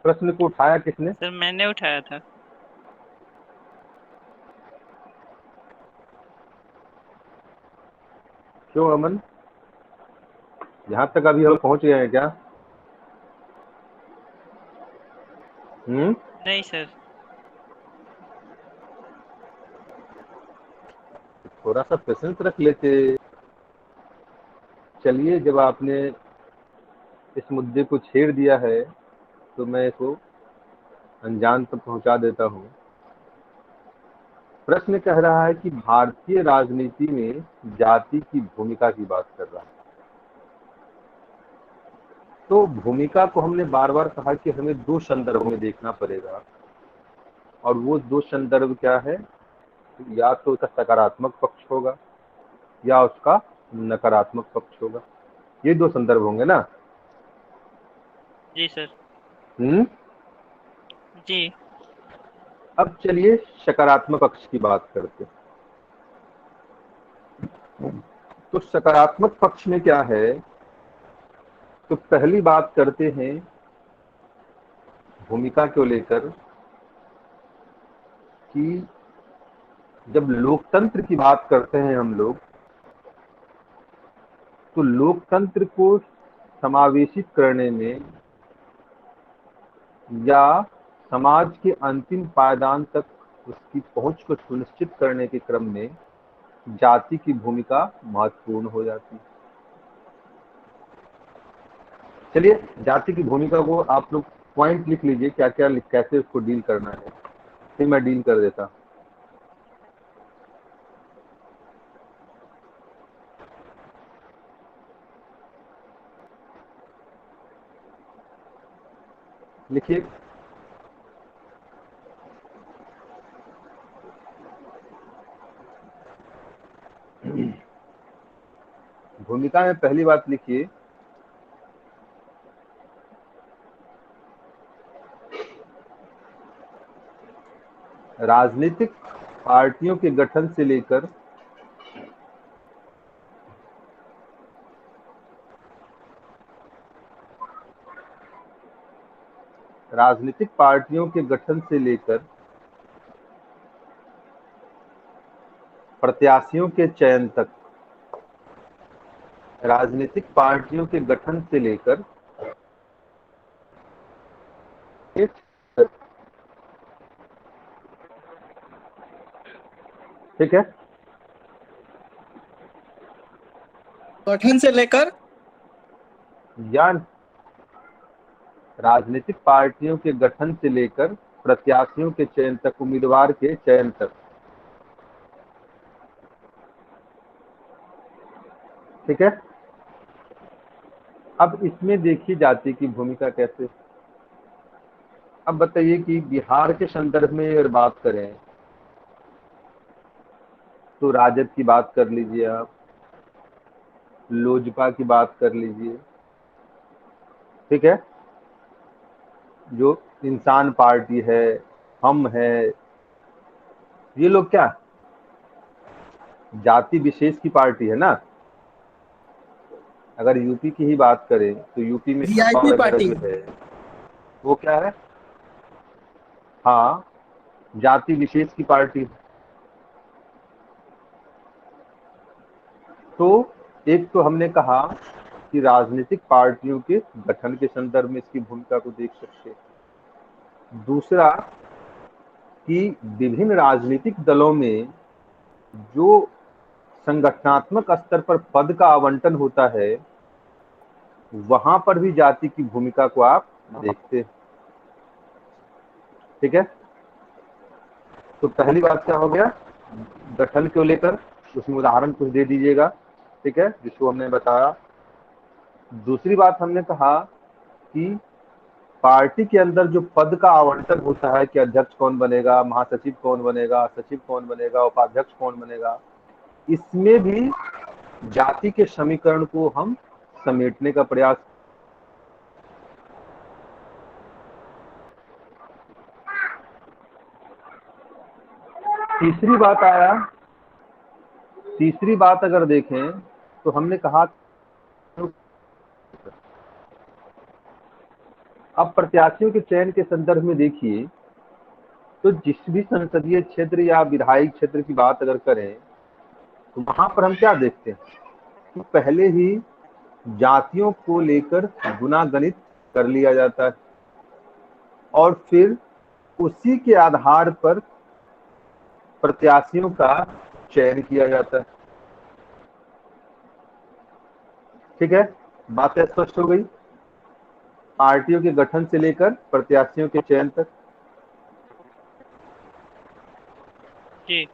प्रश्न को उठाया किसने? सर मैंने उठाया था। क्यों अमन, यहाँ तक अभी हम पहुंच गए हैं क्या? नहीं सर। थोड़ा सा पेशेंस रख लेते। चलिए, जब आपने इस मुद्दे को छेड़ दिया है तो मैं इसको अंजाम तक पहुंचा देता हूँ। प्रश्न कह रहा है कि भारतीय राजनीति में जाति की भूमिका की बात कर रहा है। तो भूमिका को हमने बार बार कहा कि हमें दो संदर्भ में देखना पड़ेगा, और वो दो संदर्भ क्या है? या तो उसका सकारात्मक पक्ष होगा या उसका नकारात्मक पक्ष होगा। ये दो संदर्भ होंगे ना? जी सर। हम्म। जी। अब चलिए सकारात्मक पक्ष की बात करते हैं। तो सकारात्मक पक्ष में क्या है? तो पहली बात करते हैं भूमिका को लेकर कि जब लोकतंत्र की बात करते हैं हम लोग, तो लोकतंत्र को समावेशित करने में या समाज के अंतिम पायदान तक उसकी पहुंच को सुनिश्चित करने के क्रम में जाति की भूमिका महत्वपूर्ण हो जाती है। चलिए जाति की भूमिका को आप लोग पॉइंट लिख लीजिए, क्या क्या कैसे उसको डील करना है, फिर मैं डील कर देता। लिखिए। भूमिका में पहली बात लिखिए, राजनीतिक पार्टियों के गठन से लेकर राजनीतिक पार्टियों के गठन से लेकर प्रत्याशियों के चयन तक, राजनीतिक पार्टियों के गठन से लेकर ठीक है, गठन से लेकर या राजनीतिक पार्टियों के गठन से लेकर प्रत्याशियों के चयन तक, उम्मीदवार के चयन तक। ठीक है। अब इसमें देखिए जाति की भूमिका कैसे। अब बताइए कि बिहार के संदर्भ में अगर बात करें तो राजद की बात कर लीजिए, आप लोजपा की बात कर लीजिए, ठीक है, जो इंसान पार्टी है, हम है, ये लोग क्या जाति विशेष की पार्टी है ना। अगर यूपी की ही बात करें तो यूपी में सपा वीआईपी वगैरह पार्टी। जो है वो क्या है? हाँ, जाति विशेष की पार्टी। तो एक तो हमने कहा कि राजनीतिक पार्टियों के गठन के संदर्भ में इसकी भूमिका को देख सकते हैं। दूसरा कि विभिन्न राजनीतिक दलों में जो संगठनात्मक स्तर पर पद का आवंटन होता है, वहां पर भी जाति की भूमिका को आप देखते हैं। ठीक है। तो पहली बात क्या हो गया, गठन को लेकर उसमें उदाहरण कुछ दे दीजिएगा, ठीक है, जिसको हमने बताया। दूसरी बात हमने कहा कि पार्टी के अंदर जो पद का आवंटन होता है कि अध्यक्ष कौन बनेगा, महासचिव कौन बनेगा, सचिव कौन बनेगा, उपाध्यक्ष कौन बनेगा, इसमें भी जाति के समीकरण को हम समेटने का प्रयास। तीसरी बात अगर देखें तो हमने कहा अब प्रत्याशियों के चयन के संदर्भ में देखिए, तो जिस भी संसदीय क्षेत्र या विधायी क्षेत्र की बात अगर करें तो वहां पर हम क्या देखते हैं कि पहले ही जातियों को लेकर गुनागणित कर लिया जाता है और फिर उसी के आधार पर प्रत्याशियों का चयन किया जाता है। ठीक है, बातें स्पष्ट हो गई, पार्टियों के गठन से लेकर प्रत्याशियों के चयन तक। जी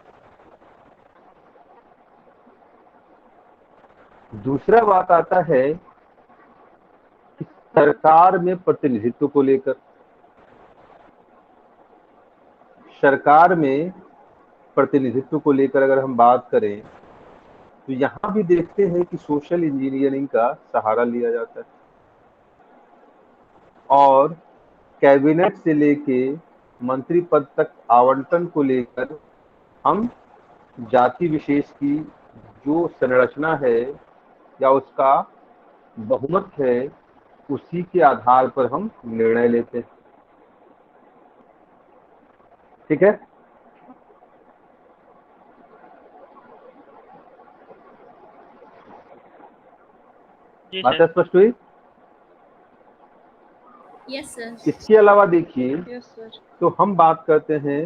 दूसरा बात आता है कि सरकार में प्रतिनिधित्व को लेकर, सरकार में प्रतिनिधित्व को लेकर अगर हम बात करें तो यहाँ भी देखते हैं कि सोशल इंजीनियरिंग का सहारा लिया जाता है और कैबिनेट से लेके मंत्री पद तक आवंटन को लेकर हम जाति विशेष की जो संरचना है या उसका बहुमत है उसी के आधार पर हम निर्णय लेते हैं। ठीक है, जी बात सर। स्पष्ट हुई। Yes sir. इसके अलावा देखिए यस सर। तो हम बात करते हैं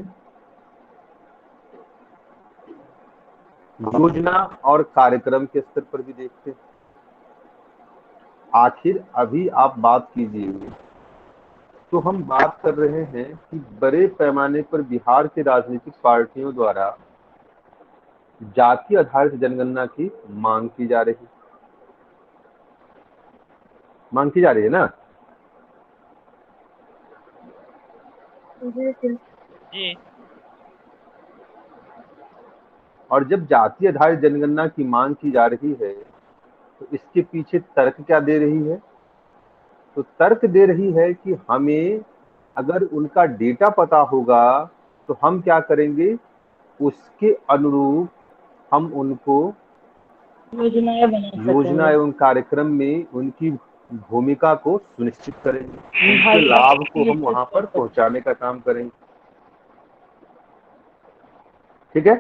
योजना और कार्यक्रम के स्तर पर भी देखते हैं। आखिर अभी आप बात कीजिए तो हम बात कर रहे हैं कि बड़े पैमाने पर बिहार के राजनीतिक पार्टियों द्वारा जाति आधारित जनगणना की मांग की जा रही, मांग की जा रही है ना। जी और जब जाति आधारित जनगणना की मांग की जा रही है तो इसके पीछे तर्क क्या दे रही है, तो तर्क दे रही है कि हमें अगर उनका डेटा पता होगा तो हम क्या करेंगे, उसके अनुरूप हम उनको योजना एवं कार्यक्रम में उनकी भूमिका को सुनिश्चित करेंगे, उनके लाभ को हम वहां पर पहुंचाने का काम करेंगे। ठीक है,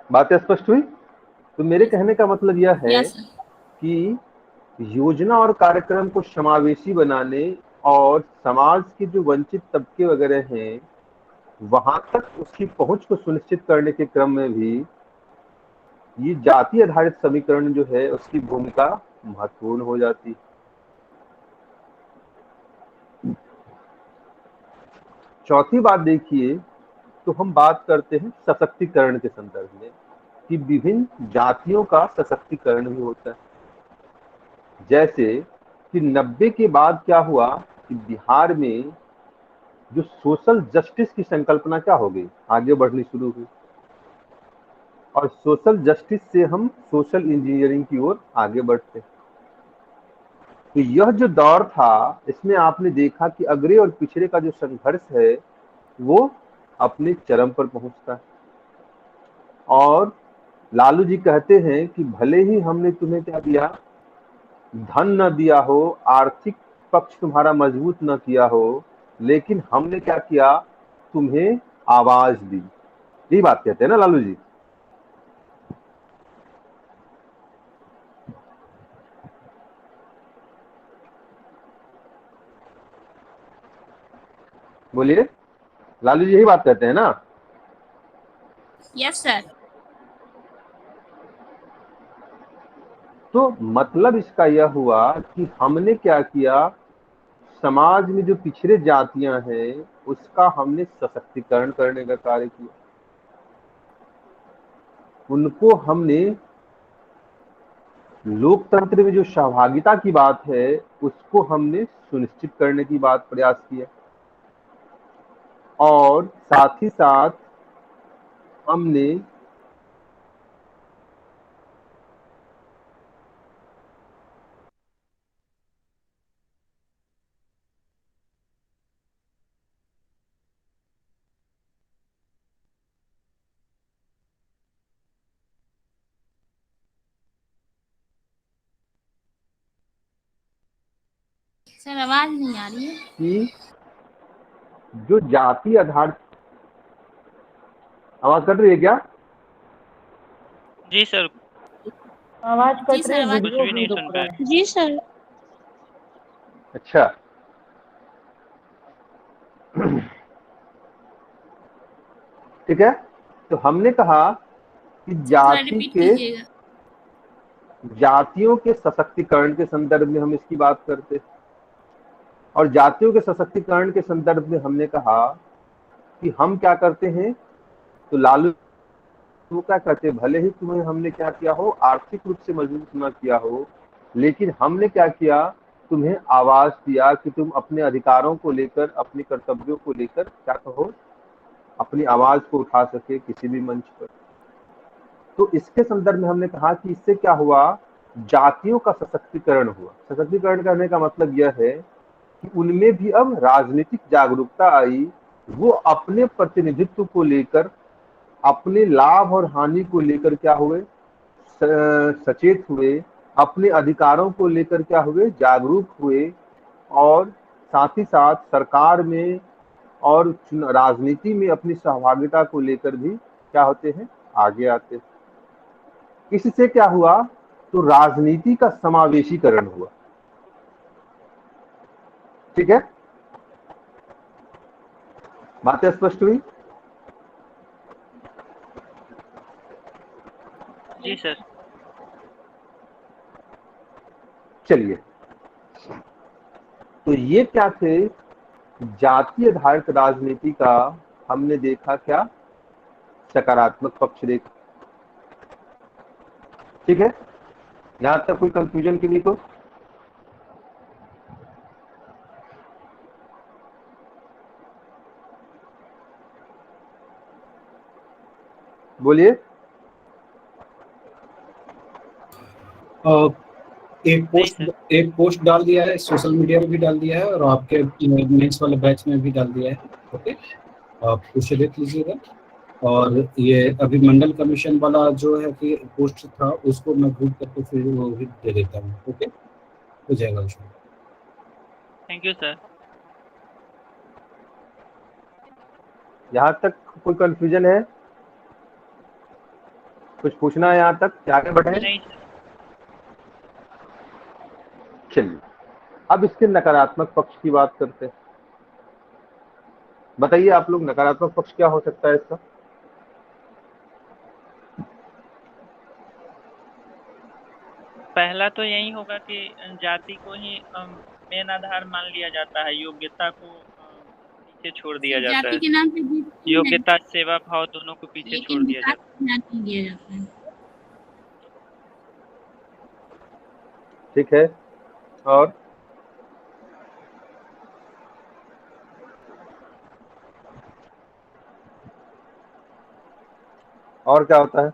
बातें स्पष्ट हुई। तो मेरे कहने का मतलब यह है यस सर। कि योजना और कार्यक्रम को समावेशी बनाने और समाज के जो वंचित तबके वगैरह हैं वहां तक उसकी पहुंच को सुनिश्चित करने के क्रम में भी ये जाति आधारित समीकरण जो है उसकी भूमिका महत्वपूर्ण हो जाती है। चौथी बात देखिए तो हम बात करते हैं सशक्तिकरण के संदर्भ में कि विभिन्न जातियों का सशक्तिकरण भी होता है। जैसे कि 90 के बाद क्या हुआ कि बिहार में जो सोशल जस्टिस की संकल्पना क्या हो गई, आगे बढ़नी शुरू हुई और सोशल जस्टिस से हम सोशल इंजीनियरिंग की ओर आगे बढ़ते। तो यह जो दौर था इसमें आपने देखा कि अगड़े और पिछड़े का जो संघर्ष है वो अपने चरम पर पहुंचता है और लालू जी कहते हैं कि भले ही हमने तुम्हें क्या दिया, धन न दिया हो, आर्थिक पक्ष तुम्हारा मजबूत न किया हो, लेकिन हमने क्या किया, तुम्हें आवाज दी। यही बात कहते हैं ना लालू जी। बोलिए, लालू जी यही बात कहते हैं ना। Yes sir. तो मतलब इसका यह हुआ कि हमने क्या किया, समाज में जो पिछड़े जातियां हैं उसका हमने सशक्तिकरण करने का कार्य किया, उनको हमने लोकतंत्र में जो सहभागिता की बात है उसको हमने सुनिश्चित करने की बात प्रयास किया और साथ ही साथ हमने सर आवाज नहीं आ रही है। कि जो जाति आधार, आवाज कट रही है क्या? जी सर, आवाज जी कट सर, रही है, आवाज कुछ वीडियो भी भी नहीं रुक सुन रहा पाए। है। जी सर। अच्छा। ठीक है, तो हमने कहा कि सर थोड़ा रिपीट कीजिएगा। जातियों के सशक्तिकरण के संदर्भ में हम इसकी बात करते, और जातियों के सशक्तिकरण के संदर्भ में हमने कहा कि हम क्या करते हैं, तो लालू वो क्या करते हैं, भले ही तुम्हें हमने क्या किया हो, आर्थिक रूप से मजबूत न किया हो, लेकिन हमने क्या किया, तुम्हें आवाज दिया कि तुम अपने अधिकारों को लेकर, अपने कर्तव्यों को लेकर क्या कहो, अपनी आवाज को उठा सके किसी भी मंच पर। तो इसके संदर्भ में हमने कहा कि इससे क्या हुआ, जातियों का सशक्तिकरण हुआ। सशक्तिकरण करने का मतलब यह है कि उनमें भी अब राजनीतिक जागरूकता आई, वो अपने प्रतिनिधित्व को लेकर, अपने लाभ और हानि को लेकर क्या हुए, सचेत हुए, अपने अधिकारों को लेकर क्या हुए, जागरूक हुए, और साथ ही साथ सरकार में और राजनीति में अपनी सहभागिता को लेकर भी क्या होते हैं, आगे आते हैं। इससे क्या हुआ, तो राजनीति का समावेशीकरण हुआ। ठीक है, बातें स्पष्ट हुई? जी सर। चलिए, तो ये क्या थे, जातीय आधारित राजनीति का हमने देखा क्या, सकारात्मक पक्ष देखा। ठीक है, यहां तक कोई कंफ्यूजन किसी को? बोलिए। एक नहीं सर। पोस्ट डाल दिया है, सोशल मीडिया पे भी डाल दिया है, और आपके नेक्स्ट वाले बैच में भी डाल दिया है। ओके, आप उसे देख लीजिएगा। और ये अभी मंडल कमीशन वाला जो है कि पोस्ट था, उसको मैं ग्रुप करके फिर वो भी दे देता हूँ। ओके, हो जाएगा उसमें। Thank you sir. यहां तक कोई कंफ्यूजन है, कुछ पूछना है यहाँ तक, क्या आगे बढ़े? नहीं सर। चलिए, अब इसके नकारात्मक पक्ष की बात करते हैं। बताइए आप लोग, नकारात्मक पक्ष क्या हो सकता है इसका? पहला तो यही होगा कि जाति को ही मेन आधार मान लिया जाता है, योग्यता को पीछे छोड़ दिया सर जाता जाति है। के नाम पे जीतते हैं, योग्यता, सेवा भाव दोनों को पीछे छोड़ लेकिन दिया विकास जाता पर ध्यान नहीं दिया जाता है। ठीक है, और क्या होता है?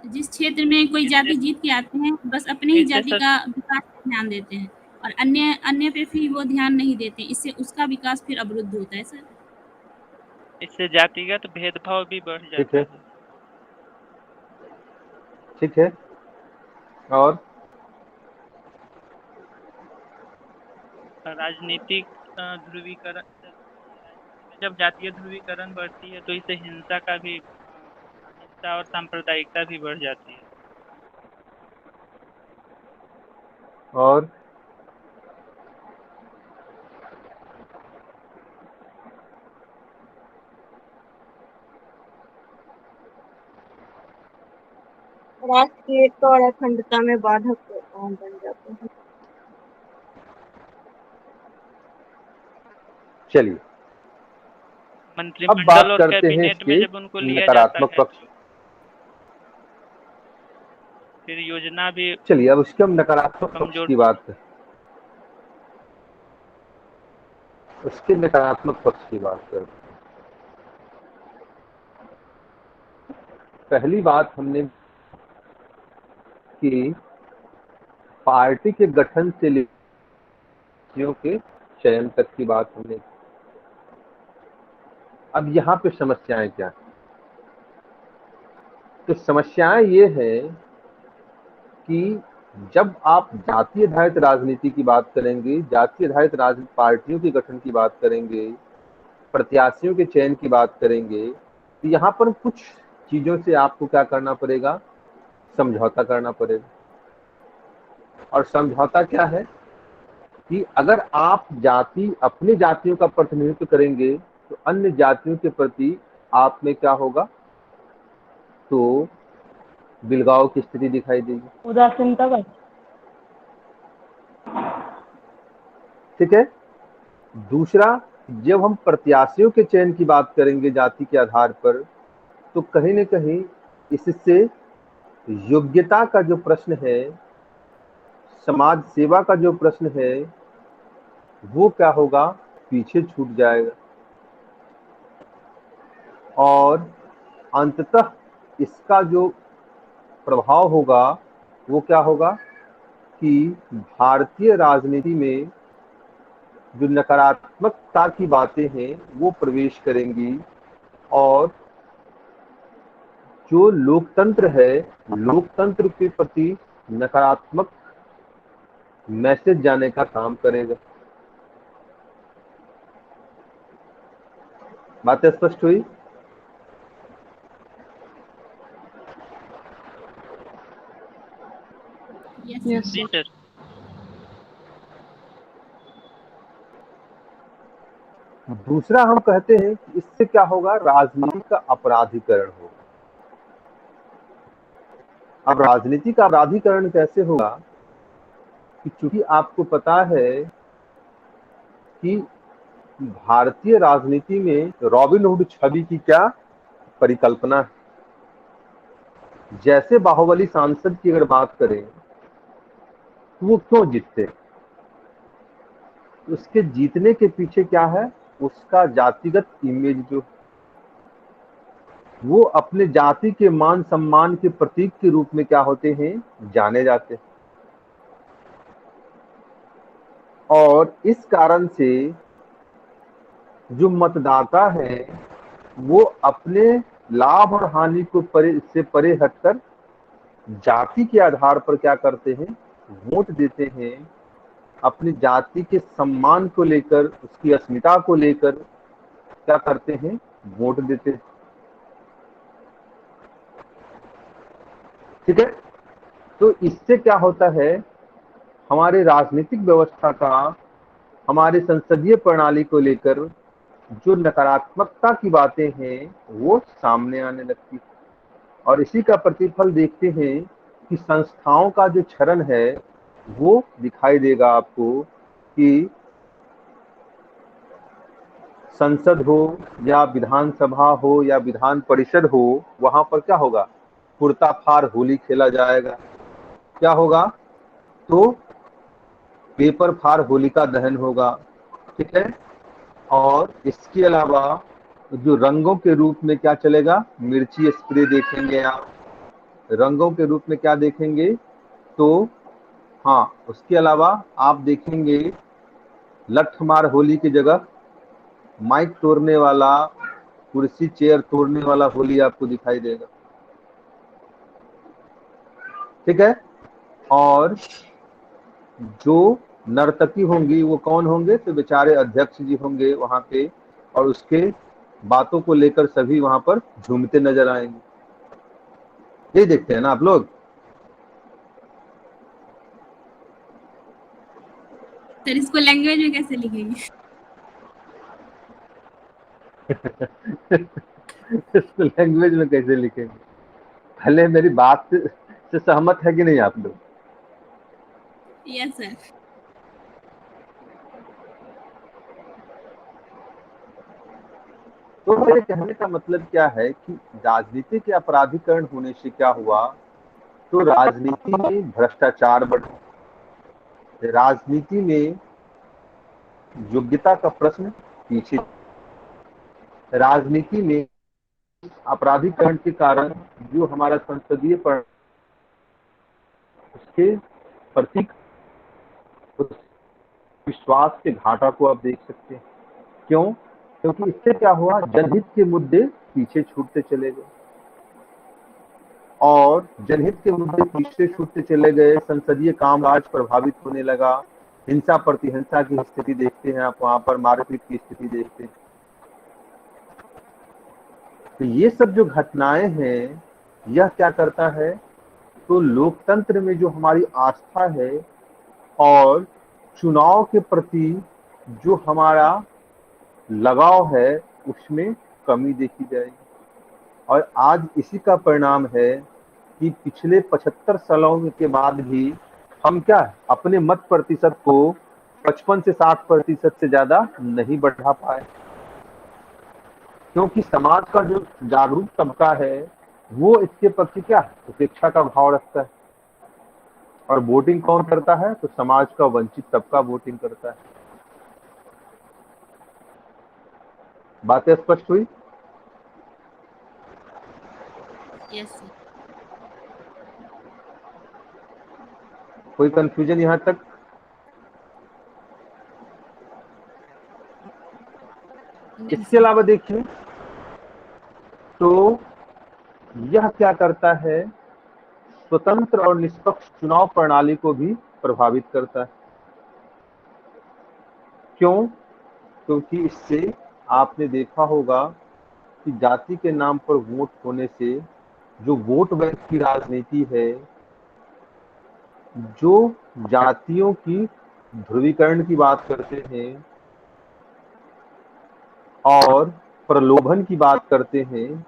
जिस क्षेत्र में कोई है। जाति जीत के आते हैं, बस अपने ही इससे जाति सर, का विकास पर ध्यान देते हैं, और अन्य अन्य पे फिर वो ध्यान नहीं देते। इससे उसका विकास फिर अवरुद्ध होता है सर। इससे जातिगत भेदभाव भी बढ़ ठीक जाता है, है। ठीक है, और राजनीतिक ध्रुवीकरण, राजनीति में जब जातीय ध्रुवीकरण बढ़ती है तो इससे हिंसा का भी हिंसा और सांप्रदायिकता भी बढ़ जाती है। और राष्ट्र की एकता और अखंडता में बाधक बन जाते हैं। चलिए, अब मंत्रिमंडल बात और करते हैं कैबिनेट में इसके जब उनको लिया जाता नकारात्मक है पक्ष। तो फिर योजना भी चलिए, अब इसके हम नकारात्मक पक्ष कमजोर। की बात करें। उसके नकारात्मक पक्ष की बात करते हैं। पहली बात हमने कि पार्टी के गठन से लेकर के चयन तक की बात हमने। अब यहाँ पे समस्याएं क्या है? तो समस्याएं ये है कि जब आप जातीय आधारित राजनीति की बात करेंगे, जातीय आधारित राजनीतिक पार्टियों के गठन की बात करेंगे, प्रत्याशियों के चयन की बात करेंगे, तो यहाँ पर कुछ चीजों से आपको क्या करना पड़ेगा, समझौता करना पड़ेगा। और समझौता क्या है कि अगर आप अपनी जातियों का प्रतिनिधित्व करेंगे तो अन्य जातियों के प्रति आप में क्या होगा, तो बिलगाव की स्थिति दिखाई देगी। उदासीनता का ठीक है। दूसरा, जब हम प्रत्याशियों के चयन की बात करेंगे जाति के आधार पर, तो कहीं न कहीं इससे योग्यता का जो प्रश्न है, समाज सेवा का जो प्रश्न है, वो क्या होगा, पीछे छूट जाएगा। और अंततः इसका जो प्रभाव होगा वो क्या होगा कि भारतीय राजनीति में जो नकारात्मकता की बातें हैं वो प्रवेश करेंगी, और जो लोकतंत्र है, लोकतंत्र के प्रति नकारात्मक मैसेज जाने का काम करेगा। बातें स्पष्ट हुई? यस यस जी सर। सर। दूसरा, हम कहते हैं कि इससे क्या होगा, राजनीति का अपराधीकरण होगा। अब राजनीति का अपराधीकरण कैसे होगा कि चूंकि आपको पता है कि भारतीय राजनीति में रॉबिनहुड छवि की क्या परिकल्पना है। जैसे बाहुबली सांसद की अगर बात करें तो वो क्यों जीतते, उसके जीतने के पीछे क्या है, उसका जातिगत इमेज जो वो अपने जाति के मान सम्मान के प्रतीक के रूप में क्या होते हैं, जाने जाते हैं। और इस कारण से जो मतदाता है वो अपने लाभ और हानि को इससे परे हटकर जाति के आधार पर क्या करते हैं, वोट देते हैं। अपनी जाति के सम्मान को लेकर, उसकी अस्मिता को लेकर क्या करते हैं, वोट देते हैं। ठीक है। तो इससे क्या होता है, हमारे राजनीतिक व्यवस्था का, हमारे संसदीय प्रणाली को लेकर जो नकारात्मकता की बातें हैं वो सामने आने लगती। और इसी का प्रतिफल देखते हैं कि संस्थाओं का जो क्षरण है वो दिखाई देगा आपको कि संसद हो या विधानसभा हो या विधान परिषद हो, वहां पर क्या होगा, कुर्ताफार होली खेला जाएगा। क्या होगा, तो पेपर फार होलिका दहन होगा। ठीक है। और इसके अलावा जो रंगों के रूप में क्या चलेगा, मिर्ची स्प्रे देखेंगे आप, रंगों के रूप में क्या देखेंगे, तो हाँ, उसके अलावा आप देखेंगे लठमार होली की जगह माइक तोड़ने वाला, कुर्सी चेयर तोड़ने वाला होली आपको दिखाई देगा। ठीक है। और जो नर्तकी होंगी वो कौन होंगे, तो बेचारे अध्यक्ष जी होंगे वहां पे, और उसके बातों को लेकर सभी वहां पर झूमते नजर आएंगे। ये देखते हैं ना आप लोग। सर इसको लैंग्वेज में कैसे लिखेंगे? इसको लैंग्वेज में कैसे लिखेंगे, पहले मेरी बात से सहमत है कि नहीं आप लोग? Yes sir. तो मेरे कहने का मतलब क्या है कि राजनीति के अपराधीकरण होने से क्या हुआ, तो राजनीति में भ्रष्टाचार बढ़ा, राजनीति में योग्यता का प्रश्न पीछे, राजनीति में अपराधीकरण के कारण जो हमारा संसदीय उसके प्रतीक, उस विश्वास के घाटा को आप देख सकते हैं। क्यों? क्योंकि इससे क्या हुआ, जनहित के मुद्दे पीछे छूटते चले गए। और जनहित के मुद्दे पीछे छूटते चले गए, संसदीय कामकाज प्रभावित होने लगा, हिंसा प्रतिहिंसा की स्थिति देखते हैं आप, वहां पर मारपीट की स्थिति देखते हैं। तो ये सब जो घटनाएं हैं, यह क्या करता है, तो लोकतंत्र में जो हमारी आस्था है और चुनाव के प्रति जो हमारा लगाव है, उसमें कमी देखी जाएगी। और आज इसी का परिणाम है कि पिछले 75 सालों के बाद भी हम क्या अपने मत प्रतिशत को 55 से 60% से ज्यादा नहीं बढ़ा पाए, क्योंकि समाज का जो जागरूक तबका है वो इसके प्रति क्या उपेक्षा का भाव रखता है। और वोटिंग कौन करता है, तो समाज का वंचित तबका वोटिंग करता है। बातें स्पष्ट हुई? Yes sir. कोई कंफ्यूजन यहाँ तक? नहीं इसके अलावा देखिए, तो यह क्या करता है, स्वतंत्र और निष्पक्ष चुनाव प्रणाली को भी प्रभावित करता है। क्यों? क्योंकि इससे आपने देखा होगा कि जाति के नाम पर वोट होने से जो वोट बैंक की राजनीति है, जो जातियों की ध्रुवीकरण की बात करते हैं और प्रलोभन की बात करते हैं,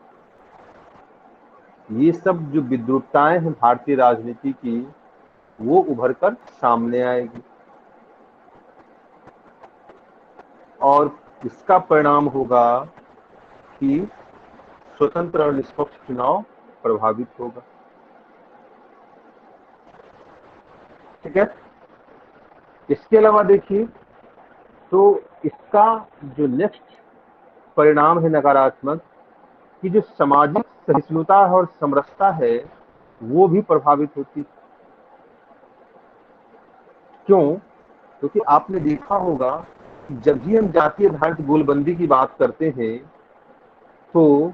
ये सब जो विद्रूपताएं हैं भारतीय राजनीति की, वो उभर कर सामने आएगी और इसका परिणाम होगा कि स्वतंत्र और निष्पक्ष चुनाव प्रभावित होगा। ठीक है। इसके अलावा देखिए, तो इसका जो नेक्स्ट परिणाम है नकारात्मक, कि जो सामाजिक सहिष्णुता और समरसता है वो भी प्रभावित होती। क्यों? क्योंकि आपने देखा होगा कि जब भी हम जातीय आधारित गोलबंदी की बात करते हैं तो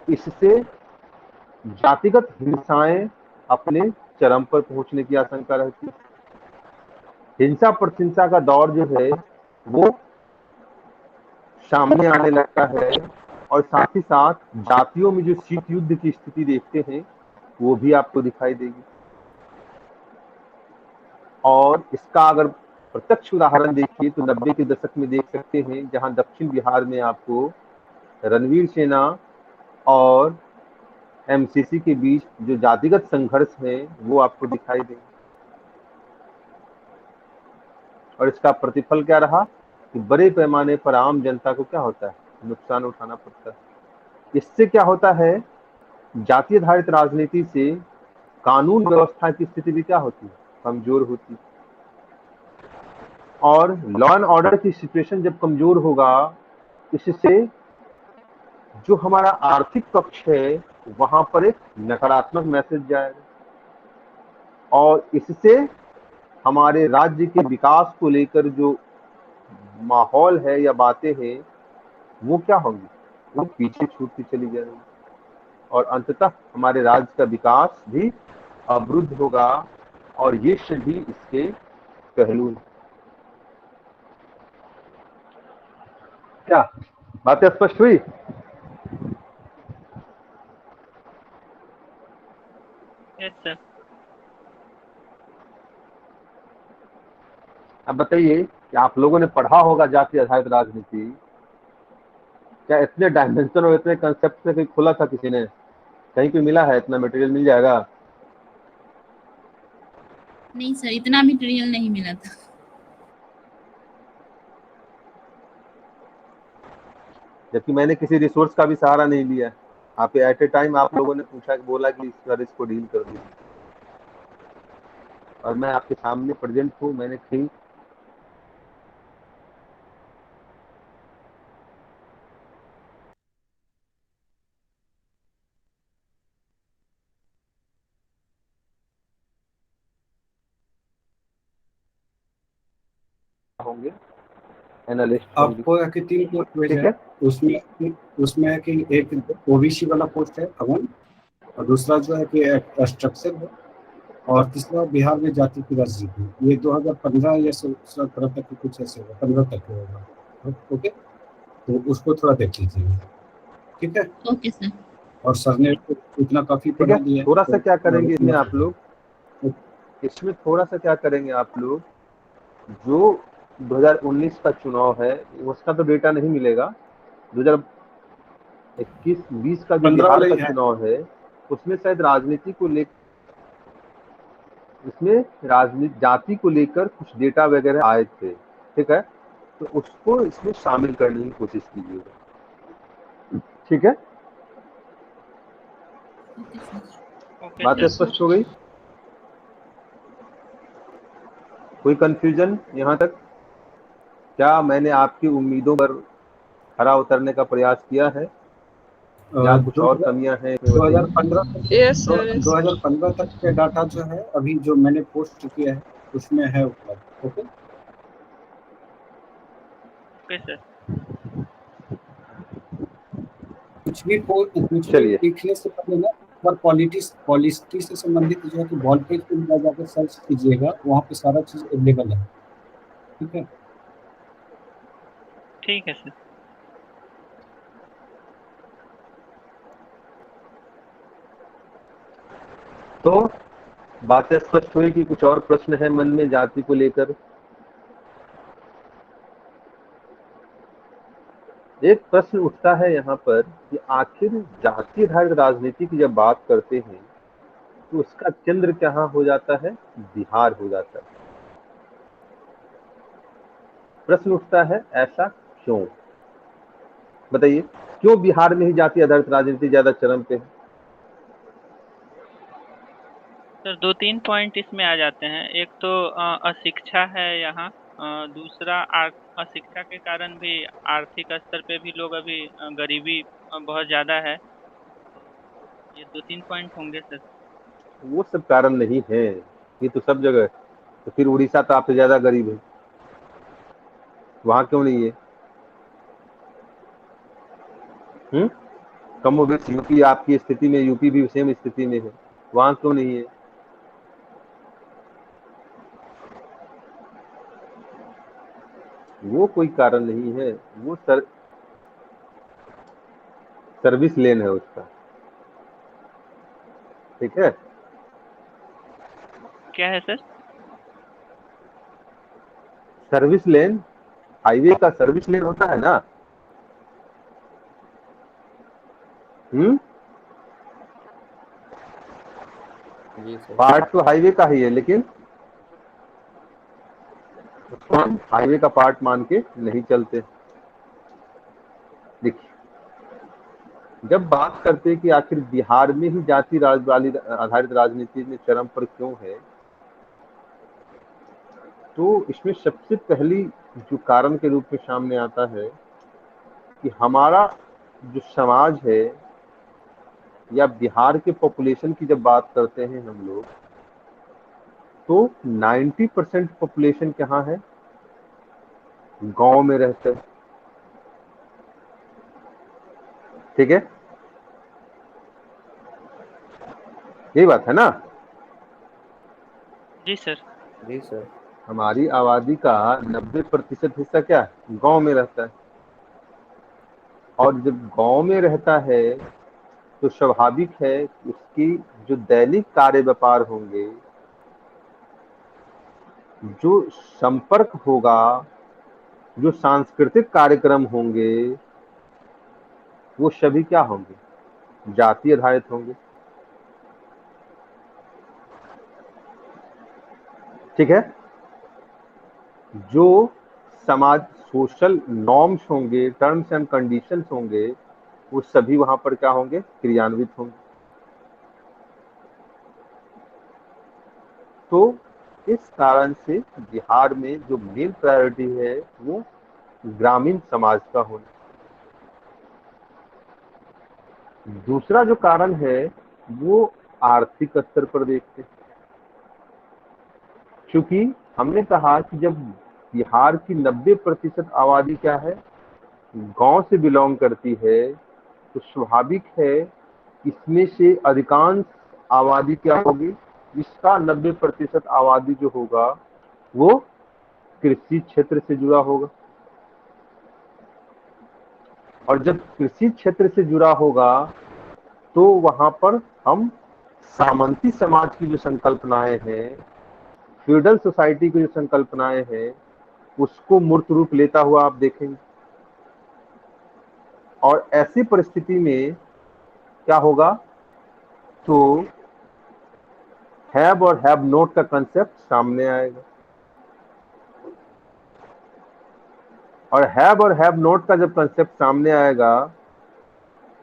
इससे जातिगत हिंसाएं अपने चरम पर पहुंचने की आशंका रहती है। हिंसा प्रतिहिंसा का दौर जो है वो सामने आने लगता है और साथ ही साथ जातियों में जो शीत युद्ध की स्थिति देखते हैं वो भी आपको दिखाई देगी। और इसका अगर प्रत्यक्ष उदाहरण देखिए तो 90 के दशक में देख सकते हैं, जहां दक्षिण बिहार में आपको रणवीर सेना और एमसीसी के बीच जो जातिगत संघर्ष है वो आपको दिखाई देंगे। और इसका प्रतिफल क्या रहा कि बड़े पैमाने पर आम जनता को क्या होता है, नुकसान उठाना पड़ता है। इससे क्या होता है, जातीय आधारित राजनीति से कानून व्यवस्था की स्थिति भी क्या होती है, कमजोर होती है। और लॉ एंड ऑर्डर की सिचुएशन जब कमजोर होगा, इससे जो हमारा आर्थिक पक्ष है वहां पर एक नकारात्मक मैसेज जाएगा और इससे हमारे राज्य के विकास को लेकर जो माहौल है या बातें हैं वो क्या होंगी, वो पीछे छूटती चली जाएगी और अंततः हमारे राज्य का विकास भी अवरुद्ध होगा। और ये सभी इसके पहलू हैं। क्या बातें स्पष्ट हुई? Yes sir. अब बताइए कि आप लोगों ने पढ़ा होगा जाति आधारित राजनीति, क्या इतने डायमेंशन और इतने कंसेप्ट से कोई खुला था किसी ने? कहीं कोई मिला है? इतना मटेरियल मिल जाएगा? नहीं सर, इतना मटेरियल नहीं मिला था। जबकि मैंने किसी रिसोर्स का भी सहारा नहीं लिया। आप एट ए टाइम आप लोगों ने पूछा, बोला कि सर इसको डील कर दीजिए और मैं आपके सामने प्रेजेंट हूँ। मैंने कहीं होंगे एनालिस्ट होंगे। आपको है कि 3 पोस्ट भेजा ठीक है, है। उसमें है कि एक ओबीसी वाला पोस्ट है अमन, और दूसरा जो है कि स्ट्रक्चर है, और तीसरा बिहार में जाति की राजनीति। ये 2015 या 17 तक कुछ ऐसे होगा, 15 तक होगा। ओके, तो उसको थोड़ा देख लीजिए, ठीक है। Okay sir. और सर ने इतना काफी ठीक है। पढ़ा दिया है, थोड़ा सा तो क्या करेंगे इसमें मत आप लोग, इसमें थोड़ा सा क्या करेंगे आप लोग, जो 2019 का चुनाव है उसका तो डेटा नहीं मिलेगा, 2021-20 का जो 15 बिहार वाला का ही है। चुनाव है उसमें शायद राजनीति को लेकर, इसमें राजनीति जाति को लेकर कुछ डेटा वगैरह आए थे, ठीक है, तो उसको इसमें शामिल करने की कोशिश कीजिएगा, ठीक है। Okay sir. ओके बातें सर। स्पष्ट हो गई? कोई कंफ्यूजन यहाँ तक? क्या मैंने आपकी उम्मीदों पर खरा उतरने का प्रयास किया है या कुछ और कमियां हैं इसमें बताइए? 2015 तक, यस सर। 2015 तक के डाटा जो है अभी जो मैंने पोस्ट किया है उसमें है उपलब्ध। Okay, okay sir. कुछ भी चलिए, लिखने से पहले ना पर पॉलिटी से संबंधित जो है कि वॉल पेज पे जाकर सर्च कीजिएगा, वहाँ पे सारा चीज अवेलेबल है, ठीक है। ठीक है सर। तो बातें स्पष्ट हुई कि कुछ और प्रश्न है मन में जाति को लेकर? एक प्रश्न उठता है यहाँ पर कि आखिर जाति आधारित राजनीति की जब बात करते हैं तो उसका केंद्र कहाँ हो जाता है? बिहार हो जाता है। प्रश्न उठता है ऐसा क्यों? बताइए, क्यों बिहार में ही जाति आधारित राजनीति ज्यादा चरम पे है? सर 2-3 पॉइंट इसमें आ जाते हैं। एक तो अशिक्षा है यहाँ, दूसरा अशिक्षा के कारण भी आर्थिक स्तर पे भी लोग अभी गरीबी बहुत ज़्यादा है। ये 2-3 पॉइंट होंगे सर। वो सब कारण नहीं है, ये तो सब जगह है। तो फिर उड़ीसा तो आपसे ज्यादा गरीब है, वहां क्यों नहीं है? कमोबेश यूपी आपकी स्थिति में, यूपी भी सेम स्थिति में है, वहां क्यों नहीं है? वो कोई कारण नहीं है, वो सर्विस लेन है उसका, ठीक है। क्या है सर? सर्विस लेन, हाईवे का सर्विस लेन होता है ना। जी सर। पार्ट तो हाईवे का ही है, लेकिन उसको हम हाईवे का पार्ट मान के नहीं चलते। देखिए, जब बात करते हैं कि आखिर बिहार में ही जाति आधारित राजनीति में चरम पर क्यों है, तो इसमें सबसे पहली जो कारण के रूप में सामने आता है कि हमारा जो समाज है या बिहार के पॉपुलेशन की जब बात करते हैं हम लोग, तो 90% पॉपुलेशन कहाँ है? गांव में रहते हैं, ठीक है, यही बात है ना। जी सर। जी सर। हमारी आबादी का 90% हिस्सा क्या है? गांव में रहता है। और जब गांव में रहता है तो स्वाभाविक है उसकी जो दैनिक कार्य व्यापार होंगे, जो संपर्क होगा, जो सांस्कृतिक कार्यक्रम होंगे, वो सभी क्या होंगे? जाति आधारित होंगे, ठीक है। जो समाज सोशल नॉर्म्स होंगे, टर्म्स एंड कंडीशंस होंगे, वो सभी वहां पर क्या होंगे? क्रियान्वित होंगे। तो इस कारण से बिहार में जो मेन प्रायोरिटी है वो ग्रामीण समाज का होना। दूसरा जो कारण है वो आर्थिक स्तर पर देखते हैं, क्योंकि हमने कहा कि जब बिहार की 90% आबादी क्या है? गांव से बिलोंग करती है, तो स्वाभाविक है इसमें से अधिकांश आबादी क्या होगी, इसका 90% आबादी जो होगा वो कृषि क्षेत्र से जुड़ा होगा। और जब कृषि क्षेत्र से जुड़ा होगा तो वहां पर हम सामंती समाज की जो संकल्पनाएं हैं, फ्यूडल सोसाइटी की जो संकल्पनाएं हैं, उसको मूर्त रूप लेता हुआ आप देखेंगे। और ऐसी परिस्थिति में क्या होगा, तो हैव और हैव नोट का कंसेप्ट सामने आएगा। और हैव नोट का जब कंसेप्ट सामने आएगा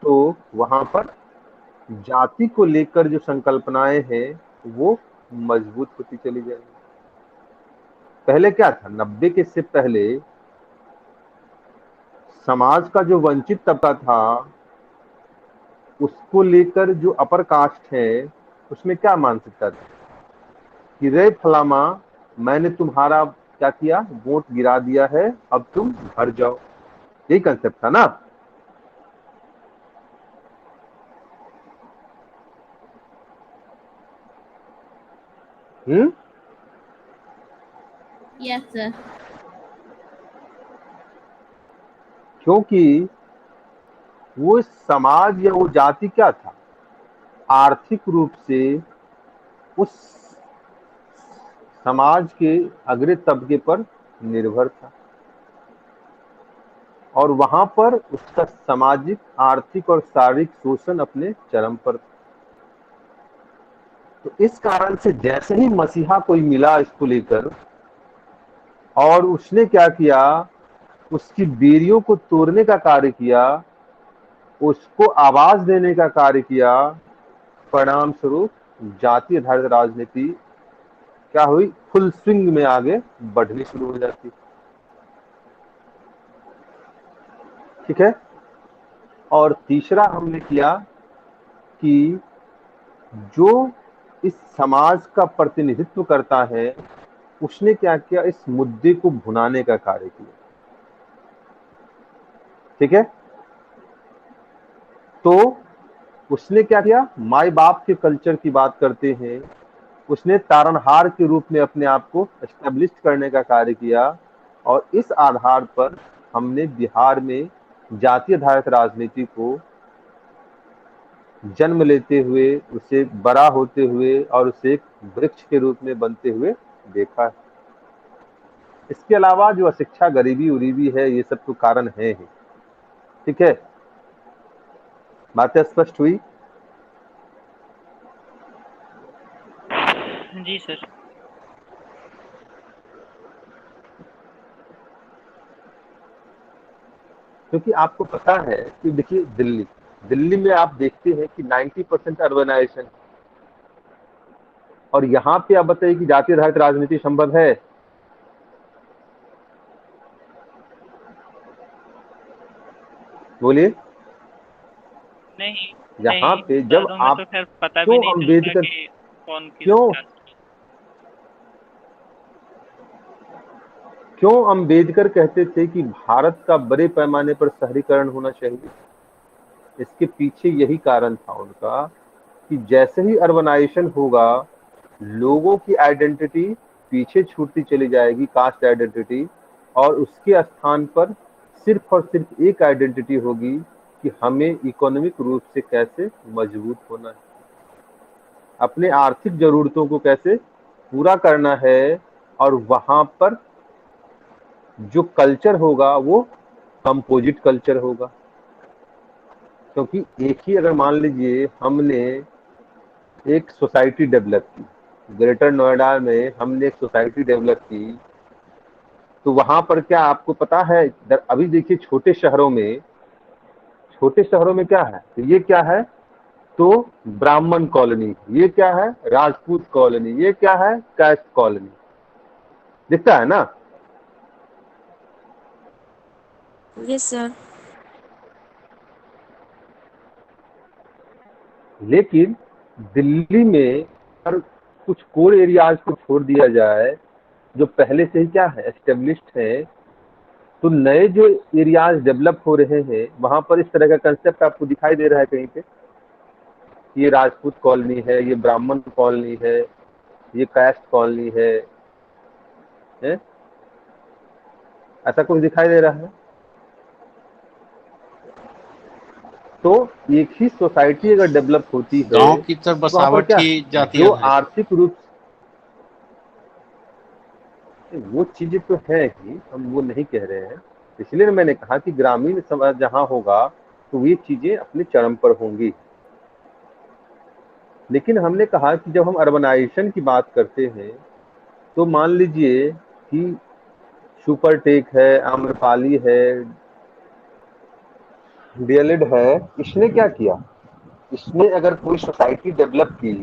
तो वहां पर जाति को लेकर जो संकल्पनाएं हैं वो मजबूत होती चली जाएंगी। पहले क्या था, 90 के से पहले समाज का जो वंचित तबका था उसको लेकर जो अपर कास्ट है उसमें क्या मानसिकता थी कि रे फलामा, मैंने तुम्हारा क्या किया, वोट गिरा दिया है, अब तुम घर जाओ। यही कंसेप्ट था ना। Yes sir. क्योंकि वो समाज या वो जाति क्या था, आर्थिक रूप से उस समाज के अग्र तबके पर निर्भर था और वहां पर उसका सामाजिक, आर्थिक और शारीरिक शोषण अपने चरम पर था। तो इस कारण से जैसे ही मसीहा कोई मिला इसको लेकर और उसने क्या किया, उसकी बेरियों को तोड़ने का कार्य किया, उसको आवाज देने का कार्य किया, परिणाम स्वरूप जाति आधारित राजनीति क्या हुई, फुल स्विंग में आगे बढ़नी शुरू हो जाती। ठीक है। और तीसरा हमने किया कि जो इस समाज का प्रतिनिधित्व करता है उसने क्या किया, इस मुद्दे को भुनाने का कार्य किया। ठीक है। तो उसने क्या किया, माई बाप के कल्चर की बात करते हैं, उसने तारणहार के रूप में अपने आप को एस्टेब्लिश करने का कार्य किया। और इस आधार पर हमने बिहार में जातीय आधारित राजनीति को जन्म लेते हुए, उसे बड़ा होते हुए और उसे एक वृक्ष के रूप में बनते हुए देखा है। इसके अलावा जो अशिक्षा, गरीबी उरीबी है, ये सब तो कारण है ही। ठीक है, बातें स्पष्ट हुई? जी सर। क्योंकि आपको पता है कि देखिए दिल्ली में आप देखते हैं कि 90% अर्बनाइजेशन, और यहाँ पे आप बताइए कि जातीय आधारित राजनीति संभव है? बोलिए। नहीं यहाँ नहीं, पे जब शहरों में आप तो खैर पता भी क्यों नहीं चलता अम्बेडकर कि कौन किस क्यों कास्ट की। क्यों अम्बेडकर कहते थे कि भारत का बड़े पैमाने पर शहरीकरण होना चाहिए? इसके पीछे यही कारण था उनका कि जैसे ही अर्बनाइजेशन होगा लोगों की आइडेंटिटी पीछे छूटती चली जाएगी, कास्ट आइडेंटिटी, और उसके स्थान पर सिर्फ और सिर्फ एक आइडेंटिटी होगी कि हमें इकोनॉमिक रूप से कैसे मजबूत होना है, अपने आर्थिक जरूरतों को कैसे पूरा करना है। और वहां पर जो कल्चर होगा वो कंपोजिट कल्चर होगा। क्योंकि एक ही, अगर मान लीजिए हमने एक सोसाइटी डेवलप की, ग्रेटर नोएडा में हमने एक सोसाइटी डेवलप की, तो वहां पर क्या आपको पता है, अभी देखिए छोटे शहरों में क्या है, तो ये क्या है, तो ब्राह्मण कॉलोनी, ये क्या है, राजपूत कॉलोनी, ये क्या है, कैस्ट कॉलोनी, दिखता है ना। Yes sir. लेकिन दिल्ली में अगर कुछ कोर एरियाज को छोड़ दिया जाए जो पहले से ही क्या है, एस्टेब्लिश्ड है, तो नए जो एरियाज डेवलप हो रहे हैं वहां पर इस तरह का कंसेप्ट आपको दिखाई दे रहा है कहीं पे? ये राजपूत कॉलोनी है, ये ब्राह्मण कॉलोनी है, ये कास्ट कॉलोनी है? ऐसा कुछ दिखाई दे रहा है? तो एक ही सोसाइटी अगर डेवलप होती है गांव की तरफ तो वहां पर बसावट क्या ही जो जातियां हैं। आर्थिक रूप से वो चीजें तो है ही, हम वो नहीं कह रहे हैं। इसलिए मैंने कहा कि ग्रामीण समाज जहां होगा तो ये चीजें अपने चरम पर होंगी। लेकिन हमने कहा कि जब हम अर्बनाइजेशन की बात करते हैं तो मान लीजिए कि सुपरटेक है, आम्रपाली है, डीएलएड है, इसने क्या किया? इसने अगर कोई सोसाइटी डेवलप की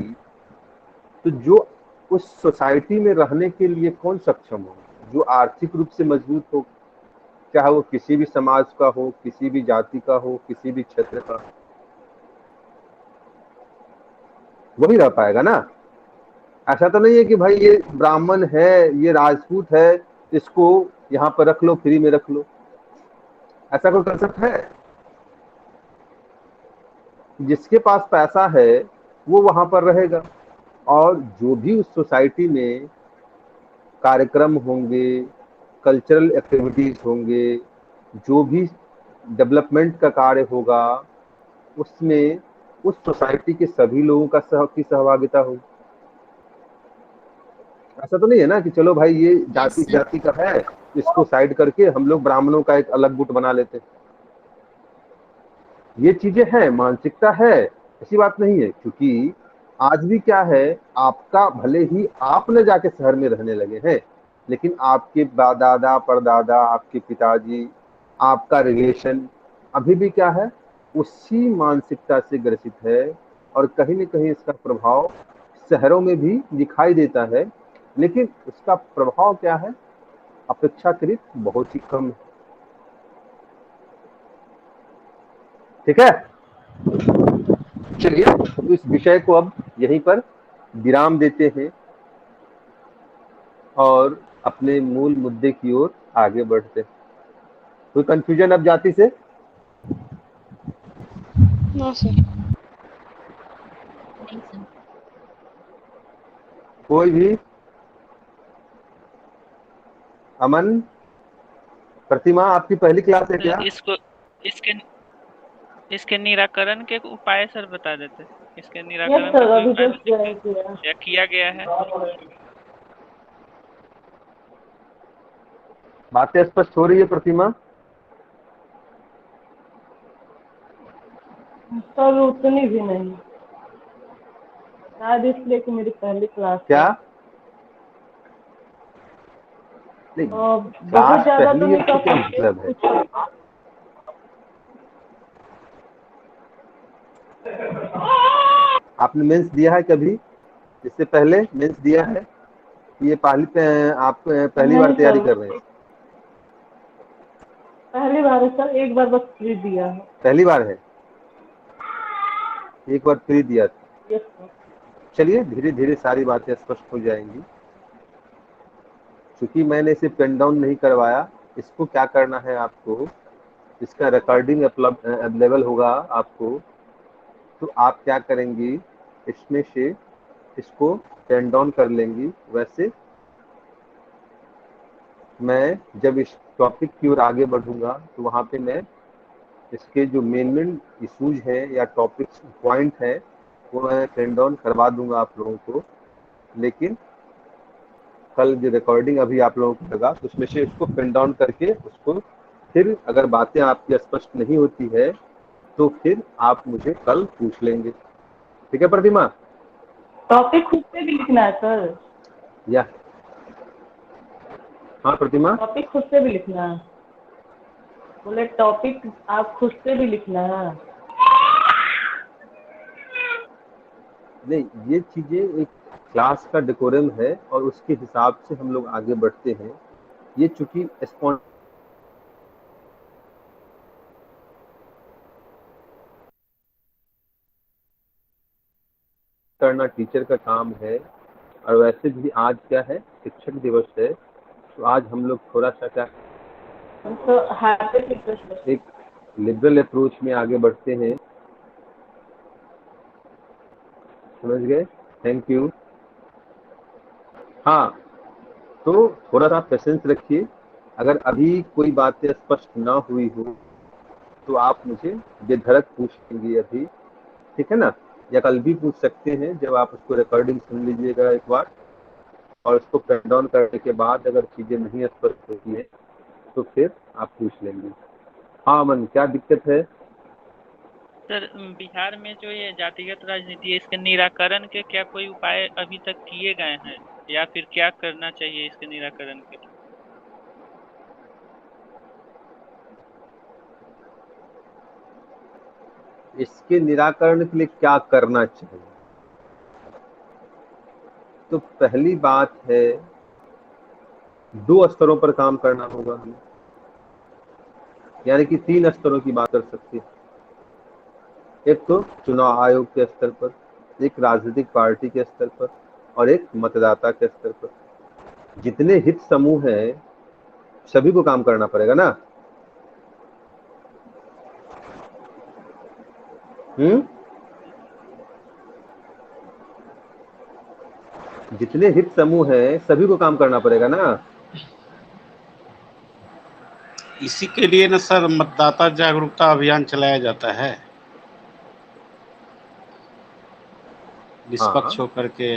तो जो उस सोसाइटी में रहने के लिए कौन सक्षम हो, जो आर्थिक रूप से मजबूत हो, चाहे वो किसी भी समाज का हो, किसी भी जाति का हो, किसी भी क्षेत्र का, वही रह पाएगा ना। ऐसा तो नहीं है कि भाई ये ब्राह्मण है, ये राजपूत है, इसको यहाँ पर रख लो, फ्री में रख लो। ऐसा कोई कंसेप्ट है? जिसके पास पैसा है वो वहां पर रहेगा, और जो भी उस सोसाइटी में कार्यक्रम होंगे, कल्चरल एक्टिविटीज होंगे, जो भी डेवलपमेंट का कार्य होगा, उसमें उस सोसाइटी के सभी लोगों का सहभागिता होगी। ऐसा तो नहीं है ना कि चलो भाई ये यस जाति सर। जाति का है, इसको साइड करके हम लोग ब्राह्मणों का एक अलग गुट बना लेते हैं। ये चीजें हैं, मानसिकता है, ऐसी बात नहीं है। क्योंकि आज भी क्या है, आपका भले ही आप न जाके शहर में रहने लगे हैं, लेकिन आपके दादा परदादा, आपके पिताजी, आपका रिलेशन अभी भी क्या है, उसी मानसिकता से ग्रसित है। और कहीं न कहीं इसका प्रभाव शहरों में भी दिखाई देता है, लेकिन उसका प्रभाव क्या है, अपेक्षाकृत बहुत ही कम है। ठीक है, चलिए तो इस विषय को अब यहीं पर विराम देते हैं और अपने मूल मुद्दे की ओर आगे बढ़ते हैं। कोई कंफ्यूजन अब जाति से? No sir. नहीं सर। कोई भी? अमन, प्रतिमा, आपकी पहली क्लास है क्या? इसको इसके इसके निराकरण के उपाय सर बता देते। इसके निराकरण के कोई उपाय या किया गया है? बातें स्पष्ट हो रही है प्रतिमा? सर उतनी भी नहीं, शायद इसलिए कि मेरी पहली क्लास क्या? है। नहीं, बहुत क्लास ज्यादा तो पहली है नहीं तो कह क्या सकते मतलब है? कुछ। आपने मेंस दिया है कभी? इससे पहले मेंस दिया है? ये आप पहली बार नहीं तैयारी सर, कर रहे हैं? पहली बार है सर, एक बार बस फ्री दिया है। पहली बार है, एक बार फ्री दिया था। Yes sir. चलिए धीरे धीरे सारी बातें स्पष्ट हो जाएंगी। क्योंकि मैंने इसे पेन डाउन नहीं करवाया, इसको क्या करना है आपको, इसका रिकॉर्डिंग अवेलेबल होगा आपको, तो आप क्या करेंगी, इसमें से इसको पेन डाउन कर लेंगी। वैसे मैं जब इस टॉपिक की ओर आगे बढ़ूंगा तो वहाँ पे मैं इसके जो मेन इशूज हैं या टॉपिक्स पॉइंट हैं वो मैं पेन डाउन करवा दूंगा आप लोगों को। लेकिन कल जो रिकॉर्डिंग अभी आप लोगों को लगा तो उसमें से उसको पेन डाउन करके उसको फिर अगर बातें आपकी स्पष्ट नहीं होती है तो फिर आप मुझे कल पूछ लेंगे। ठीक है प्रतिमा? टॉपिक खुद से भी लिखना है सर? या हाँ प्रतिमा? टॉपिक खुद से भी लिखना है? बोले टॉपिक आप खुद से भी लिखना है? नहीं, ये चीजें एक क्लास का डेकोरम है और उसके हिसाब से हम लोग आगे बढ़ते हैं। ये चूंकि करना टीचर का काम है, और वैसे भी आज क्या है, शिक्षक दिवस है, तो आज हम लोग थोड़ा सा क्या तो हैप्पी टीचर्स डे। एक लिबरल अप्रोच में आगे बढ़ते हैं। समझ गए? Thank you. हाँ, तो थोड़ा सा पेशेंस रखिए। अगर अभी कोई बातें स्पष्ट ना हुई हो तो आप मुझे बेधड़क पूछ लेंगे अभी, ठीक है ना? या कल भी पूछ सकते हैं, जब आप उसको रिकॉर्डिंग सुन लीजिएगा एक बार, और उसको पेन डाउन करने के बाद अगर चीजें नहीं स्पष्ट होती है तो फिर आप पूछ लेंगे। हाँ अमन, क्या दिक्कत है? सर, बिहार में जो ये जातिगत राजनीति है, इसके निराकरण के क्या कोई उपाय अभी तक किए गए हैं, या फिर क्या करना चाहिए इसके निराकरण के लिए? इसके निराकरण के लिए क्या करना चाहिए? तो पहली बात है, 2 स्तरों पर काम करना होगा हमें, यानी कि 3 स्तरों की बात कर सकते हैं। एक तो चुनाव आयोग के स्तर पर, एक राजनीतिक पार्टी के स्तर पर, और एक मतदाता के स्तर पर। जितने हित समूह हैं सभी को काम करना पड़ेगा ना। जितने हित समूह हैं सभी को काम करना पड़ेगा ना। इसी के लिए ना सर मतदाता जागरूकता अभियान चलाया जाता है, निष्पक्ष हाँ, होकर के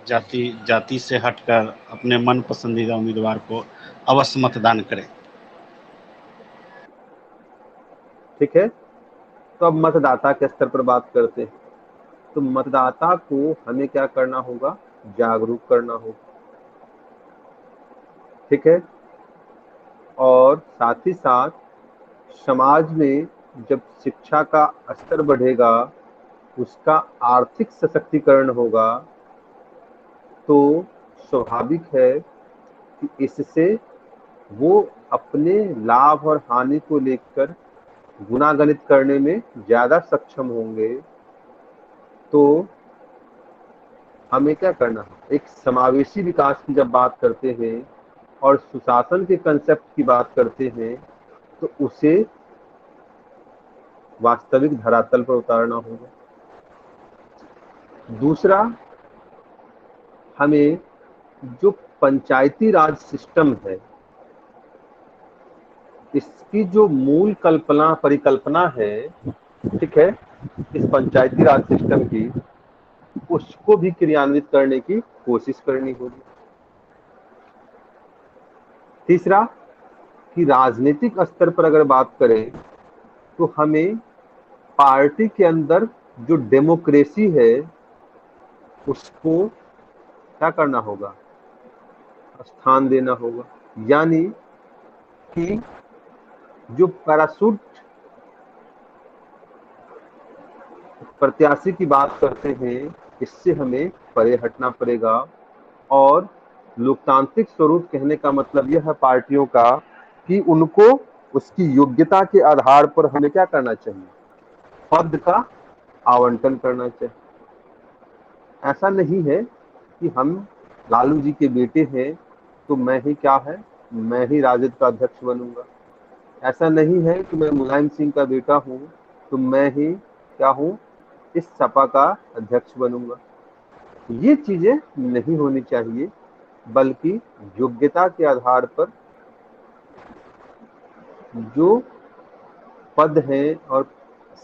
जाति से हटकर अपने मन पसंदीदा उम्मीदवार को अवश्य मतदान करें। ठीक है। तो अब मतदाता के स्तर पर बात करते हैं। तो मतदाता को हमें क्या करना होगा? जागरूक करना होगा, ठीक है। और साथ ही साथ समाज में जब शिक्षा का स्तर बढ़ेगा, उसका आर्थिक सशक्तिकरण होगा, तो स्वाभाविक है कि इससे वो अपने लाभ और हानि को लेकर गुणागणित करने में ज्यादा सक्षम होंगे। तो हमें क्या करना है? एक समावेशी विकास की जब बात करते हैं और सुशासन के कंसेप्ट की बात करते हैं, तो उसे वास्तविक धरातल पर उतारना होगा। दूसरा, हमें जो पंचायती राज सिस्टम है, इसकी जो मूल परिकल्पना है, ठीक है, इस पंचायती राज सिस्टम की, उसको भी क्रियान्वित करने की कोशिश करनी होगी। तीसरा, कि राजनीतिक स्तर पर अगर बात करें तो हमें पार्टी के अंदर जो डेमोक्रेसी है उसको क्या करना होगा? स्थान देना होगा। यानी कि जो पैराशूट प्रत्याशी की बात करते हैं, इससे हमें परे हटना पड़ेगा। और लोकतांत्रिक स्वरूप कहने का मतलब यह है पार्टियों का कि उनको उसकी योग्यता के आधार पर हमें क्या करना चाहिए? पद का आवंटन करना चाहिए। ऐसा नहीं है कि हम लालू जी के बेटे हैं तो मैं ही क्या है, मैं ही राजद का अध्यक्ष बनूंगा। ऐसा नहीं है कि मैं मुलायम सिंह का बेटा हूं तो मैं ही क्या हूं, इस सपा का अध्यक्ष बनूंगा। ये चीजें नहीं होनी चाहिए, बल्कि योग्यता के आधार पर जो पद है और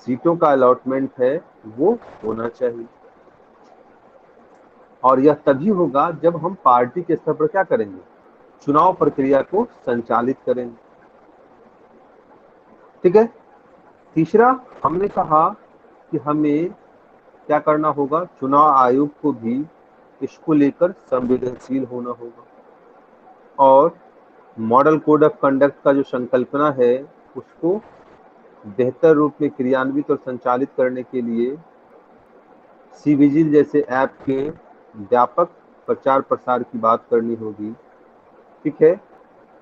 सीटों का अलॉटमेंट है वो होना चाहिए। और यह तभी होगा जब हम पार्टी के स्तर पर क्या करेंगे? चुनाव प्रक्रिया को संचालित करेंगे, ठीक है। तीसरा, हमने कहा कि हमें क्या करना होगा? चुनाव आयोग को भी इसको लेकर संवेदनशील होना होगा, और मॉडल कोड ऑफ कंडक्ट का जो संकल्पना है उसको बेहतर रूप में क्रियान्वित और संचालित करने के लिए सी विजिल जैसे ऐप के व्यापक प्रचार प्रसार की बात करनी होगी, ठीक है।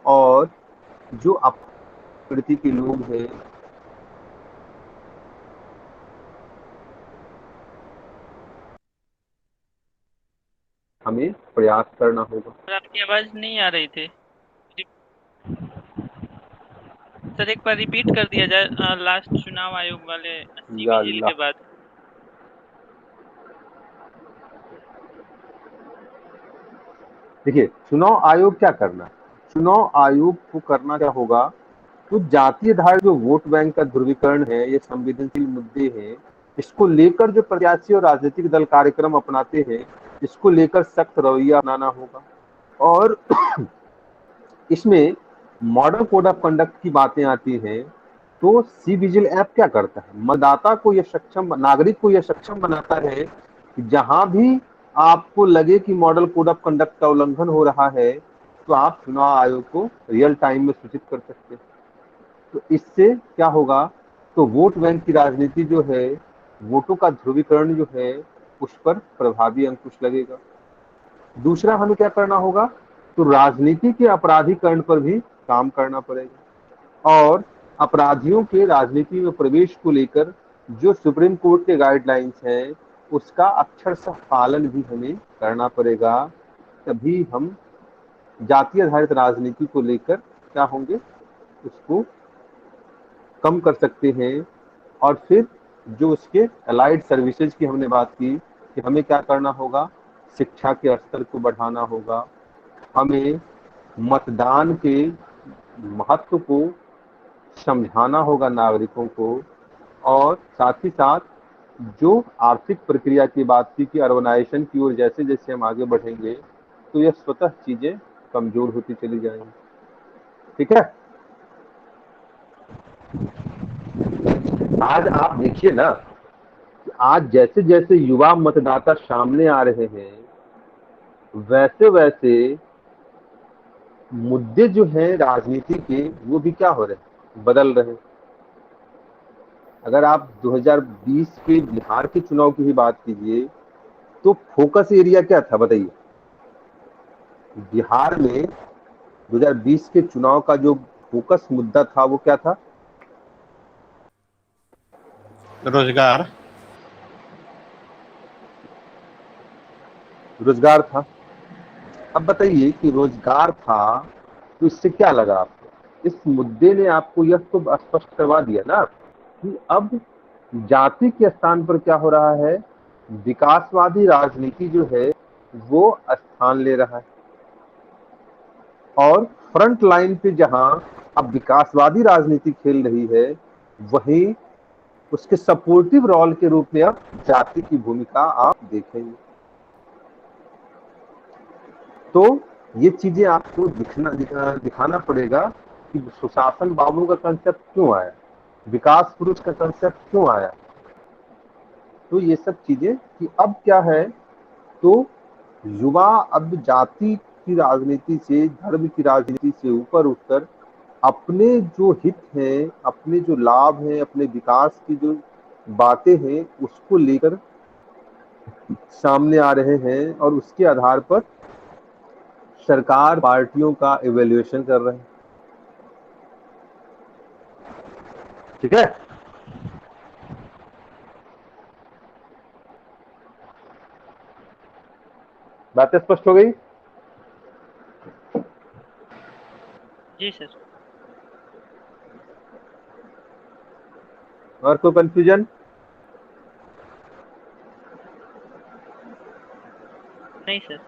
और जो आकृति के लोग हैं, हमें प्रयास करना होगा। सर, आपकी आवाज नहीं आ रही थी। सर, एक बार रिपीट कर दिया जाए, लास्ट चुनाव आयोग वाले या सीबीजिल अल्लाह, के बाद। देखिए, चुनाव आयोग क्या करना है? चुनाव आयोग को करना क्या होगा, तो जातीय आधारित जो वोट बैंक का ध्रुवीकरण है, ये संवेदनशील मुद्दे हैं, इसको लेकर जो प्रत्याशी और राजनीतिक दल कार्यक्रम अपनाते हैं, इसको लेकर सख्त रवैया अपनाना होगा। और इसमें मॉडल कोड ऑफ कंडक्ट की बातें आती हैं, तो सी विजिल ऐप क्या करता है, मतदाता को यह सक्षम, नागरिक को यह सक्षम बनाता है कि जहां भी आपको लगे कि मॉडल कोड ऑफ कंडक्ट का उल्लंघन हो रहा है, तो आप चुनाव आयोग को रियल टाइम में सूचित कर सकते हैं। तो इससे क्या होगा, तो वोट बैंक की राजनीति जो है, वोटों का ध्रुवीकरण जो है, उस पर प्रभावी अंकुश लगेगा। दूसरा हमें क्या करना होगा, तो राजनीति के अपराधीकरण पर भी काम करना पड़ेगा, और अपराधियों के राजनीति में प्रवेश को लेकर जो सुप्रीम कोर्ट के गाइडलाइंस हैं, उसका अक्षरशः पालन भी हमें करना पड़ेगा। तभी हम जातीय आधारित राजनीति को लेकर क्या होंगे, उसको कम कर सकते हैं। और फिर जो उसके अलाइड सर्विसेज की हमने बात की कि हमें क्या करना होगा, शिक्षा के स्तर को बढ़ाना होगा, हमें मतदान के महत्व को समझाना होगा नागरिकों को, और साथ ही साथ जो आर्थिक प्रक्रिया की बात की कि अर्बनाइजेशन की ओर जैसे जैसे हम आगे बढ़ेंगे, तो यह स्वतः चीजें कमजोर होती चली जाएंगी। ठीक है, आज आप देखिए ना, आज जैसे जैसे युवा मतदाता सामने आ रहे हैं, वैसे वैसे मुद्दे जो हैं राजनीति के, वो भी क्या हो रहे हैं, बदल रहे हैं। अगर आप 2020 के बिहार के चुनाव की ही बात कीजिए, तो फोकस एरिया क्या था बताइए? बिहार में 2020 के चुनाव का जो फोकस मुद्दा था, वो क्या था? रोजगार। रोजगार था। अब बताइए कि रोजगार था, तो इससे क्या लगा आपको? इस मुद्दे ने आपको यह तो स्पष्ट करवा दिया ना कि अब जाति के स्थान पर क्या हो रहा है, विकासवादी राजनीति जो है वो स्थान ले रहा है। और फ्रंट लाइन पे जहां अब विकासवादी राजनीति खेल रही है, वहीं उसके सपोर्टिव रोल के रूप में अब जाति की भूमिका आप देखेंगे। तो ये चीजें आपको दिखाना पड़ेगा कि सुशासन बाबू का कंसेप्ट क्यों आया, विकास पुरुष का कंसेप्ट क्यों आया। तो ये सब चीजें कि अब क्या है, तो युवा अब जाति की राजनीति से, धर्म की राजनीति से ऊपर उठकर अपने जो हित हैं, अपने जो लाभ हैं, अपने विकास की जो बातें हैं, उसको लेकर सामने आ रहे हैं, और उसके आधार पर सरकार पार्टियों का इवैल्यूएशन कर रहे हैं। ठीक है, बातें स्पष्ट हो गई? जी सर। और कोई कंफ्यूजन? नहीं सर।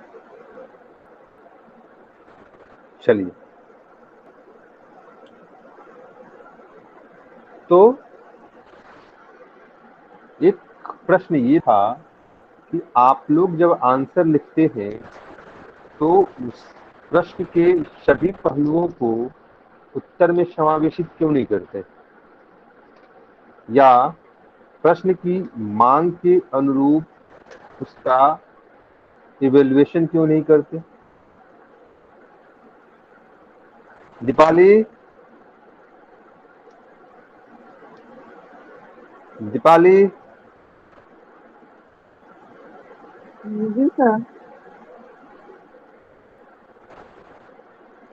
चलिए, तो एक प्रश्न ये था कि आप लोग जब आंसर लिखते हैं, तो उस प्रश्न के सभी पहलुओं को उत्तर में समावेशित क्यों नहीं करते, या प्रश्न की मांग के अनुरूप उसका इवैल्यूएशन क्यों नहीं करते? दीपाली, दीपाली, जी सर।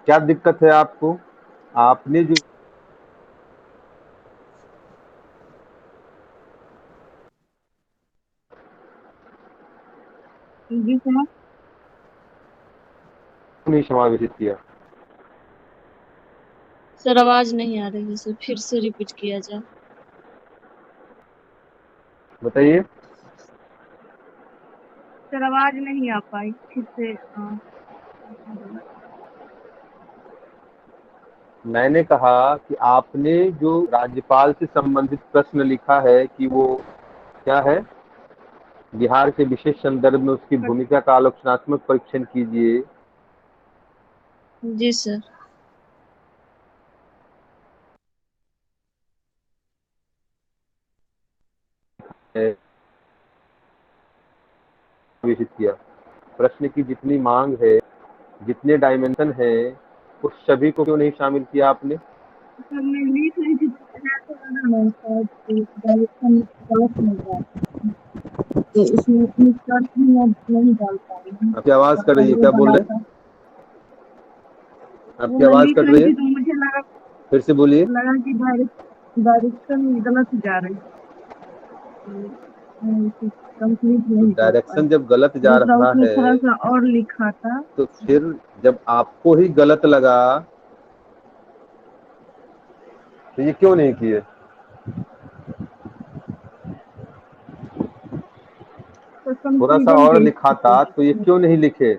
क्या दिक्कत है आपको? आपने जो जी सर। नहीं समावेशित किया? सर आवाज नहीं आ रही है सर, फिर से रिपीट किया जाए। बताइए। सर आवाज नहीं आ पाई, फिर से मैंने कहा कि आपने जो राज्यपाल से संबंधित प्रश्न लिखा है कि वो क्या है, बिहार के विशेष संदर्भ में उसकी भूमिका का आलोचनात्मक परीक्षण कीजिए। जी सर। विकसित किया। प्रश्न की जितनी मांग है, जितने डायमेंशन है, उस सभी को क्यों नहीं शामिल किया आपने? सर मैं लिख रही थी तो डायरेक्शन गलत मिल रहा है, तो इसमें निष्कर्ष भी मैं नहीं डाल पा रही हूँ। आपकी आवाज कर रही है, वो क्या बोल बना रहे हैं? था, वो आपकी मैं आवाज लिख कट रही रही है, थी तो मुझे फिर से बोलिए। लगा कि डायरेक्शन गलत जा रही, तो मैं इसे कंप्लीट तो नहीं कर पाई। डायरेक्शन जब गलत जा दूसरा रहा उसमें है थोड़ा सा और लिखा था। तो फिर जब आपको ही गलत लगा तो ये क्यों नहीं किए? तो थोड़ा सा कंफ्यूजन और के लिखा था तो ये क्यों नहीं लिखे?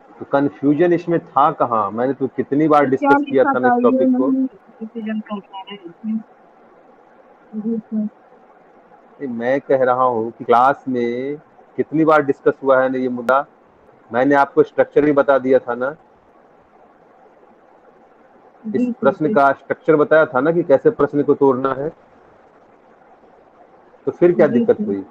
तो कंफ्यूजन इसमें था कहाँ? मैंने तो कितनी बार तो क्या डिस्कस किया लिखा था ना था इस ये टॉपिक को। नहीं डिसीजन कर पा रहे हैं। जी सर। मैं कह रहा हूँ कि क्लास में कितनी बार डिस्कस हुआ है ना ये मुद्दा। मैंने आपको स्ट्रक्चर भी बता दिया था ना, इस जी सर। प्रश्न का स्ट्रक्चर बताया था ना कि कैसे प्रश्न को तोड़ना है। तो फिर क्या जी दिक्कत सर। हुई?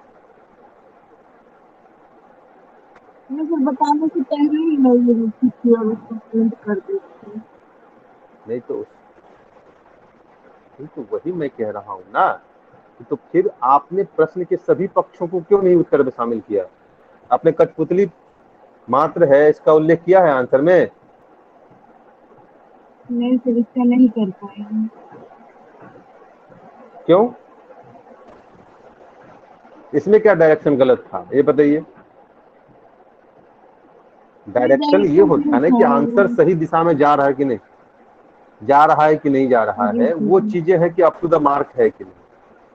मैं सर बताने से पहले ही मैं ये लिखी थी और उसको प्रिंट कर दी थी। नहीं तो वही मैं कह रहा हूँ ना, तो फिर आपने प्रश्न के सभी पक्षों को क्यों नहीं उत्तर में शामिल किया? आपने कठपुतली मात्र है इसका उल्लेख किया है आंसर में। मैं सर इसका नहीं कर पाई हूँ। क्यों? इसमें क्या डायरेक्शन गलत था ये बताइए। डायरेक्शन ये डायरेक्शन होता सही है ना कि था आंसर वो। सही दिशा में जा रहा है कि नहीं जा रहा है, कि नहीं जा रहा जी है, सर। वो चीजें हैं कि अप टू द मार्क है कि नहीं।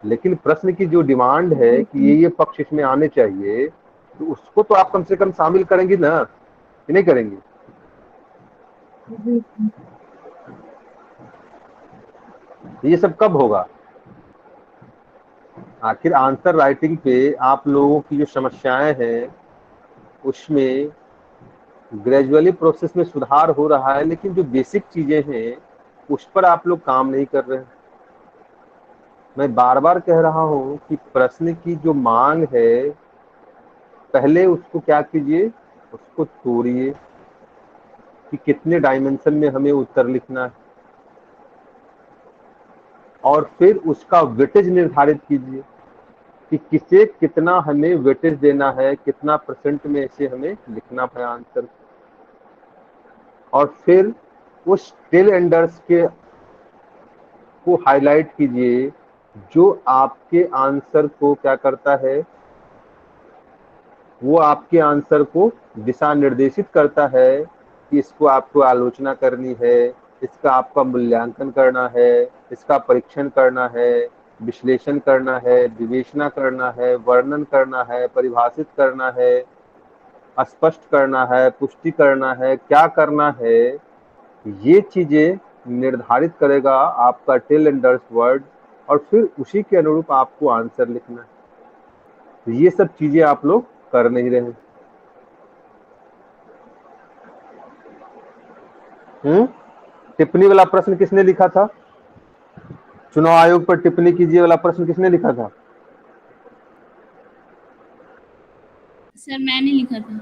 लेकिन प्रश्न की जो डिमांड है जी कि सर। ये पक्ष इसमें आने चाहिए, तो उसको तो आप कम से कम शामिल करेंगी ना, कि नहीं करेंगी? जी सर। ये सब कब होगा? आखिर आंसर राइटिंग पे आप लोगों की जो समस्याएं हैं उसमें ग्रेजुअली प्रोसेस में सुधार हो रहा है, लेकिन जो बेसिक चीजें हैं उस पर आप लोग काम नहीं कर रहे हैं। मैं बार बार कह रहा हूं कि प्रश्न की जो मांग है पहले उसको क्या कीजिए, उसको तोड़िए कि कितने डायमेंशन में हमें उत्तर लिखना है, और फिर उसका वेटेज निर्धारित कीजिए कि किसे कितना हमें वेटेज देना है, कितना परसेंट में इसे हमें लिखना है आंसर। और फिर उस टेल एंडर्स के को हाईलाइट कीजिए जो आपके आंसर को क्या करता है, वो आपके आंसर को दिशा निर्देशित करता है कि इसको आपको आलोचना करनी है, इसका आपका मूल्यांकन करना है, इसका परीक्षण करना है, विश्लेषण करना है, विवेचना करना है, वर्णन करना है, परिभाषित करना है, स्पष्ट करना है, पुष्टि करना है, क्या करना है। ये चीजें निर्धारित करेगा आपका टेल एंडर्स वर्ड, और फिर उसी के अनुरूप आपको आंसर लिखना है। तो ये सब चीजें आप लोग कर नहीं रहे। टिप्पणी वाला प्रश्न किसने लिखा था? चुनाव आयोग पर टिप्पणी कीजिए वाला प्रश्न किसने लिखा था? सर मैंने लिखा था।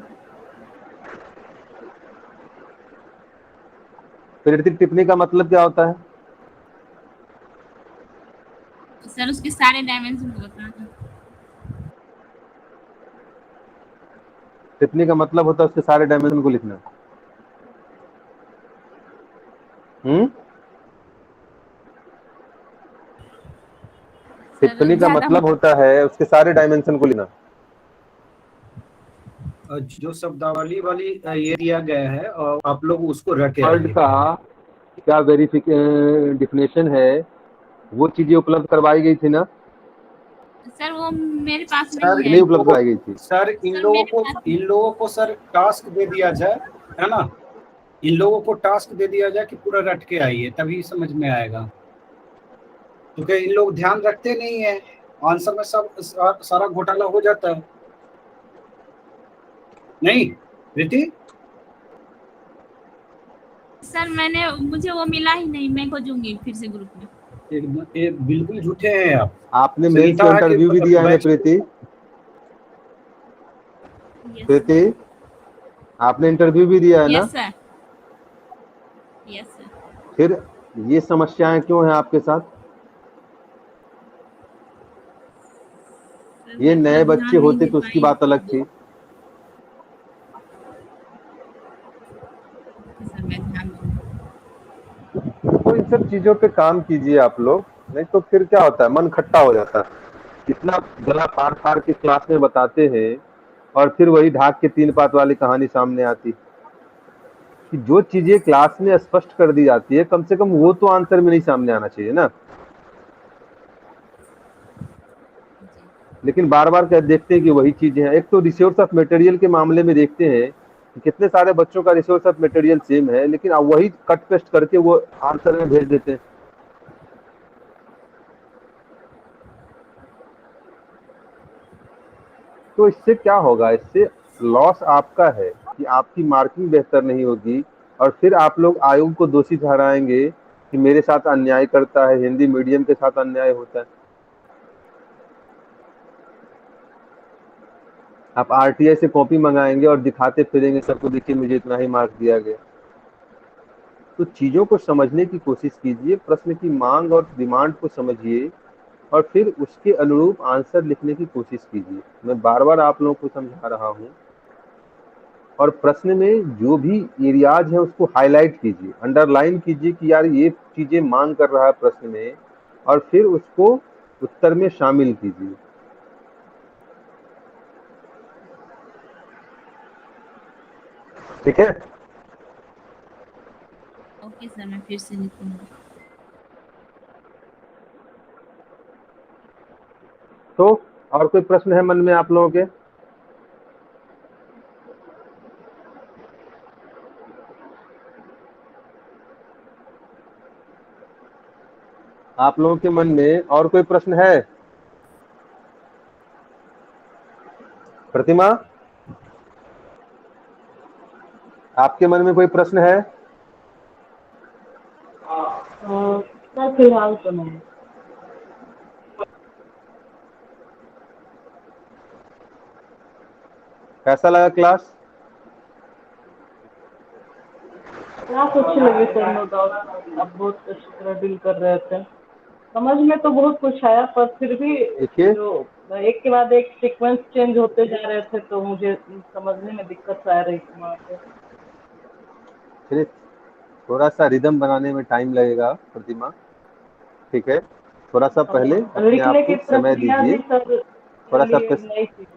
प्रेरित टिप्पणी का मतलब क्या होता है? सर उसके सारे डायमेंशन को बताना। टिप्पणी का मतलब होता है उसके सारे डायमेंशन को लिखना। सर टिप्पणी का ज्यादा मतलब होता है उसके सारे डायमेंशन को लिखना। जो शब्दावली वाली ये दिया गया है और आप लोग उसको रटे वर्ड आइए। का क्या डेफिनेशन है, वो चीजें उपलब्ध करवाई गई थी ना। सर वो वो मेरे पास सर नहीं है। नहीं उपलब्ध कराई गई थी। सर इन लोगों को सर टास्क दे दिया जाए, है ना, इन लोगों को टास्क दे दिया जाए कि पूरा रट के आइए, तभी समझ में आएगा, क्योंकि इन लोग ध्यान रखते नहीं है, आंसर में सब सारा घोटाला हो जाता है। नहीं प्रीति? सर मुझे वो मिला ही नहीं, मैं खोजूंगी फिर से ग्रुप में। ये बिल्कुल झूठे हैं आप। आपने मेंस सुनीता का है कि इंटरव्यू भी दिया है ना बैच- प्रीति? यस प्रीति आपने इंटरव्यू भी दिया है ना? Yes sir, yes sir. फिर ये समस्याएं क्यों हैं आपके साथ? सर ये मैं नए थोड़ा बच्चे ध्यान नहीं होते दे तो उसकी पाई। बात अलग थी। सर मैं ध्यान दूंगी। तो इन सब चीजों पे काम कीजिए आप लोग, नहीं तो फिर क्या होता है, मन खट्टा हो जाता है। इतना गला फाड़ फाड़ के क्लास में बताते हैं और फिर वही ढाक के 3 पात वाली कहानी सामने आती कि जो चीजें क्लास में स्पष्ट कर दी जाती है, कम से कम वो तो आंसर में नहीं सामने आना चाहिए ना। लेकिन बार बार देखते हैं कि वही चीजें हैं। एक तो रिसोर्स ऑफ मटेरियल के मामले में देखते हैं कि कितने सारे बच्चों का रिसोर्स ऑफ मटेरियल सेम है, लेकिन अब वही कट पेस्ट करके वो आंसर में भेज देते हैं। तो इससे क्या होगा, इससे लॉस आपका है कि आपकी मार्किंग बेहतर नहीं होगी और फिर आप लोग आयोग को दोषी ठहराएंगे कि मेरे साथ अन्याय करता है, हिंदी मीडियम के साथ अन्याय होता है। आप आरटीआई से कॉपी मंगाएंगे और दिखाते फिरेंगे सबको, देखिए मुझे इतना ही मार्क दिया गया। तो चीजों को समझने की कोशिश कीजिए, प्रश्न की मांग और डिमांड को समझिए और फिर उसके अनुरूप आंसर लिखने की कोशिश कीजिए। मैं बार बार आप लोगों को समझा रहा हूँ। और प्रश्न में जो भी एरियाज है उसको हाईलाइट कीजिए, अंडरलाइन कीजिए कि यार ये चीजें मांग कर रहा है प्रश्न में, और फिर उसको उत्तर में शामिल कीजिए। ठीक है? ओके सर, मैं फिर से लिखूंगी। तो और कोई प्रश्न है मन में आप लोगों के? आप लोगों के मन में और कोई प्रश्न है? प्रतिमा, आपके मन में कोई प्रश्न है? सर फिलहाल तो नहीं। कैसा लगा क्लास? क्लास अच्छी लगी सर, नो डाउट। आप बहुत अच्छी तरह डील कर रहे थे। समझ में तो बहुत कुछ आया, पर फिर भी देखिए, जो एक के बाद एक सीक्वेंस चेंज होते जा रहे थे, तो मुझे समझने में दिक्कत आ रही थी वहाँ पे। फिर थोड़ा सा रिदम बनाने में टाइम लगेगा प्रतिमा, ठीक है? थोड़ा सा पहले अपने लिखने आप की को समय प्रक्रिया भी दीजिए, सर थोड़ा मेरे सा लिए नई थी।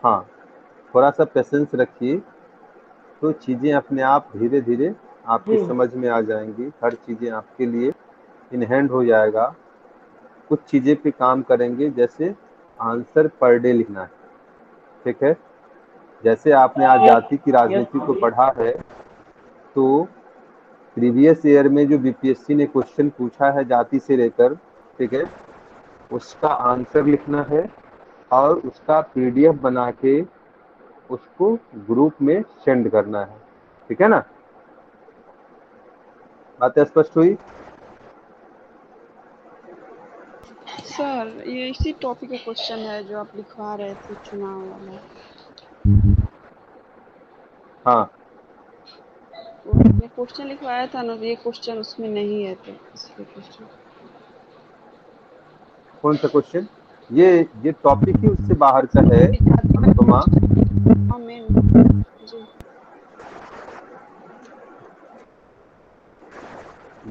हाँ, थोड़ा सा पेशेंस रखिए, तो चीजें अपने आप धीरे धीरे आपकी जी समझ में आ जाएंगी। हर चीजें आपके लिए इन हैंड हो जाएगा। कुछ चीजें पे काम करेंगे, जैसे आंसर पर डे लिखना है, ठीक है? जैसे आपने आज जाति की यस राजनीति को पढ़ा है, तो प्रीवियस ईयर में जो बीपीएससी ने क्वेश्चन पूछा है जाति से लेकर, ठीक है, उसका आंसर लिखना है और उसका पीडीएफ बना के उसको ग्रुप में सेंड करना है, ठीक है ना? बातें स्पष्ट हुई? सर ये इसी टॉपिक का क्वेश्चन है जो आप लिखवा रहे थे, चुनाव वाला। हाँ, वो आपने क्वेश्चन लिखवाया था ना, ये क्वेश्चन उसमें नहीं है, तो इसलिए क्वेश्चन। कौन सा क्वेश्चन? ये टॉपिक ही उससे बाहर का है अनुपमा। हाँ मैम जी।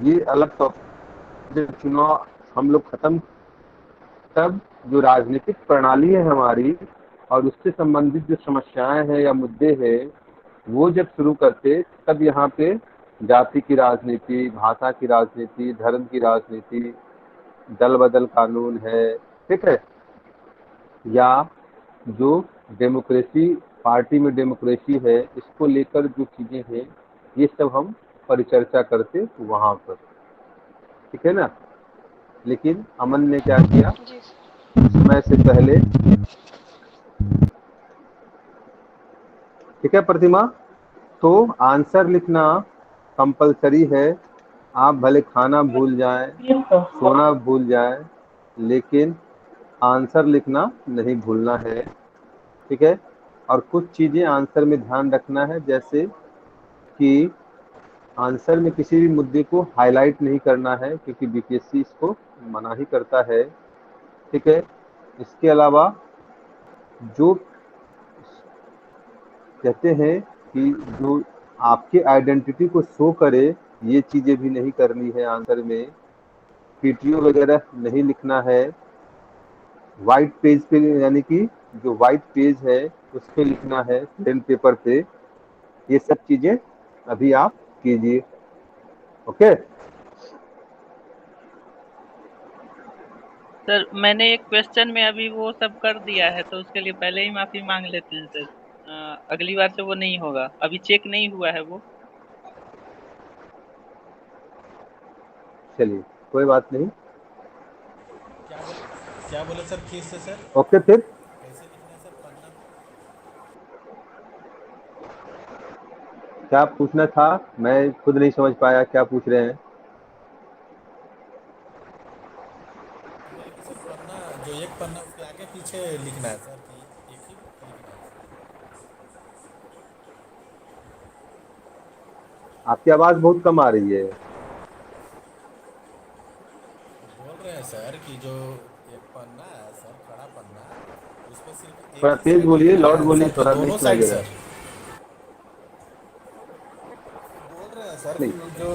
ये अलग टॉपिक। जब चुनाव हम लोग खत्म, तब जो राजनीतिक प्रणाली है हमारी और उससे संबंधित जो समस्याएं हैं या मुद्दे हैं, वो जब शुरू करते, तब यहाँ पे जाति की राजनीति, भाषा की राजनीति, धर्म की राजनीति, दल बदल कानून है, ठीक है, या जो डेमोक्रेसी, पार्टी में डेमोक्रेसी है, इसको लेकर जो चीजें हैं, ये सब हम परिचर्चा करते वहां पर, ठीक है ना। लेकिन अमन ने क्या किया, जी सर। समय से पहले, ठीक है प्रतिमा, तो आंसर लिखना कंपलसरी है। आप भले खाना भूल जाएं, यस सर। सोना भूल जाएं, लेकिन आंसर लिखना नहीं भूलना है, ठीक है। और कुछ चीजें आंसर में ध्यान रखना है, जैसे कि आंसर में किसी भी मुद्दे को हाईलाइट नहीं करना है, क्योंकि बीपीएससी इसको मना ही करता है, ठीक है। इसके अलावा जो कहते हैं कि जो आपके आइडेंटिटी को शो करे, ये चीजें भी नहीं करनी है आंसर में। पीटीओ वगैरह नहीं लिखना है। व्हाइट पेज पे, यानी कि जो व्हाइट पेज है उस पे लिखना है, प्लेन पेपर पे। ये सब चीजें अभी आप कीजिए, ओके। सर मैंने एक क्वेश्चन में अभी वो सब कर दिया है, तो उसके लिए पहले ही माफी मांग लेते हैं सर। अगली बार से वो नहीं होगा, अभी चेक नहीं हुआ है वो। चलिए कोई बात नहीं, क्या बोले सर, फिर से सर ओके। फिर कैसे लिखना है सर पन्ना? क्या पूछना था, मैं खुद नहीं समझ पाया क्या पूछ रहे हैं। बोले कि सर पन्ना, जो एक पन्ना उसके आगे पीछे लिखना है सर, कि एक ही लिखना है सर? आपकी आवाज बहुत कम आ रही है। बोल रहे हैं सर कि जो एक पन्ना है सर, खड़ा पन्ना, उस पर सिर्फ एक थोड़ा ही तेज साइड बोलिए, लिखना है लाउड बोलिए, आंसर, कि थोड़ा नहीं दोनों सुनाई साइड दे रहा सर? है। बोल रहे हैं सर कि नहीं, जो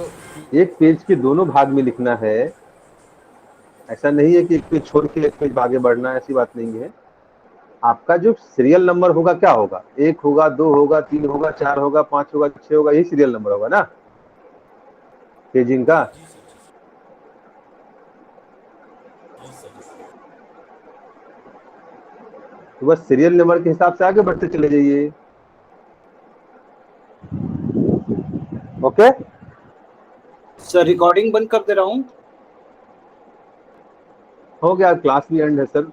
एक पेज के दोनों भाग में लिखना है। ऐसा नहीं है कि एक पेज छोड़ के एक पेज आगे बढ़ना है, ऐसी बात नहीं है। आपका जो सीरियल नंबर होगा क्या होगा, 1 होगा, 2 होगा, 3 होगा, 4 होगा, 5 होगा, 6 होगा, यही सीरियल नंबर होगा ना पेजिंग का। जी सर, जी सर, यस सर, यस। तो बस सीरियल नंबर के हिसाब से आगे बढ़ते चले जाइए, ओके। सर रिकॉर्डिंग बंद कर दे रहा हूँ। हो गया, क्लास भी एंड है सर।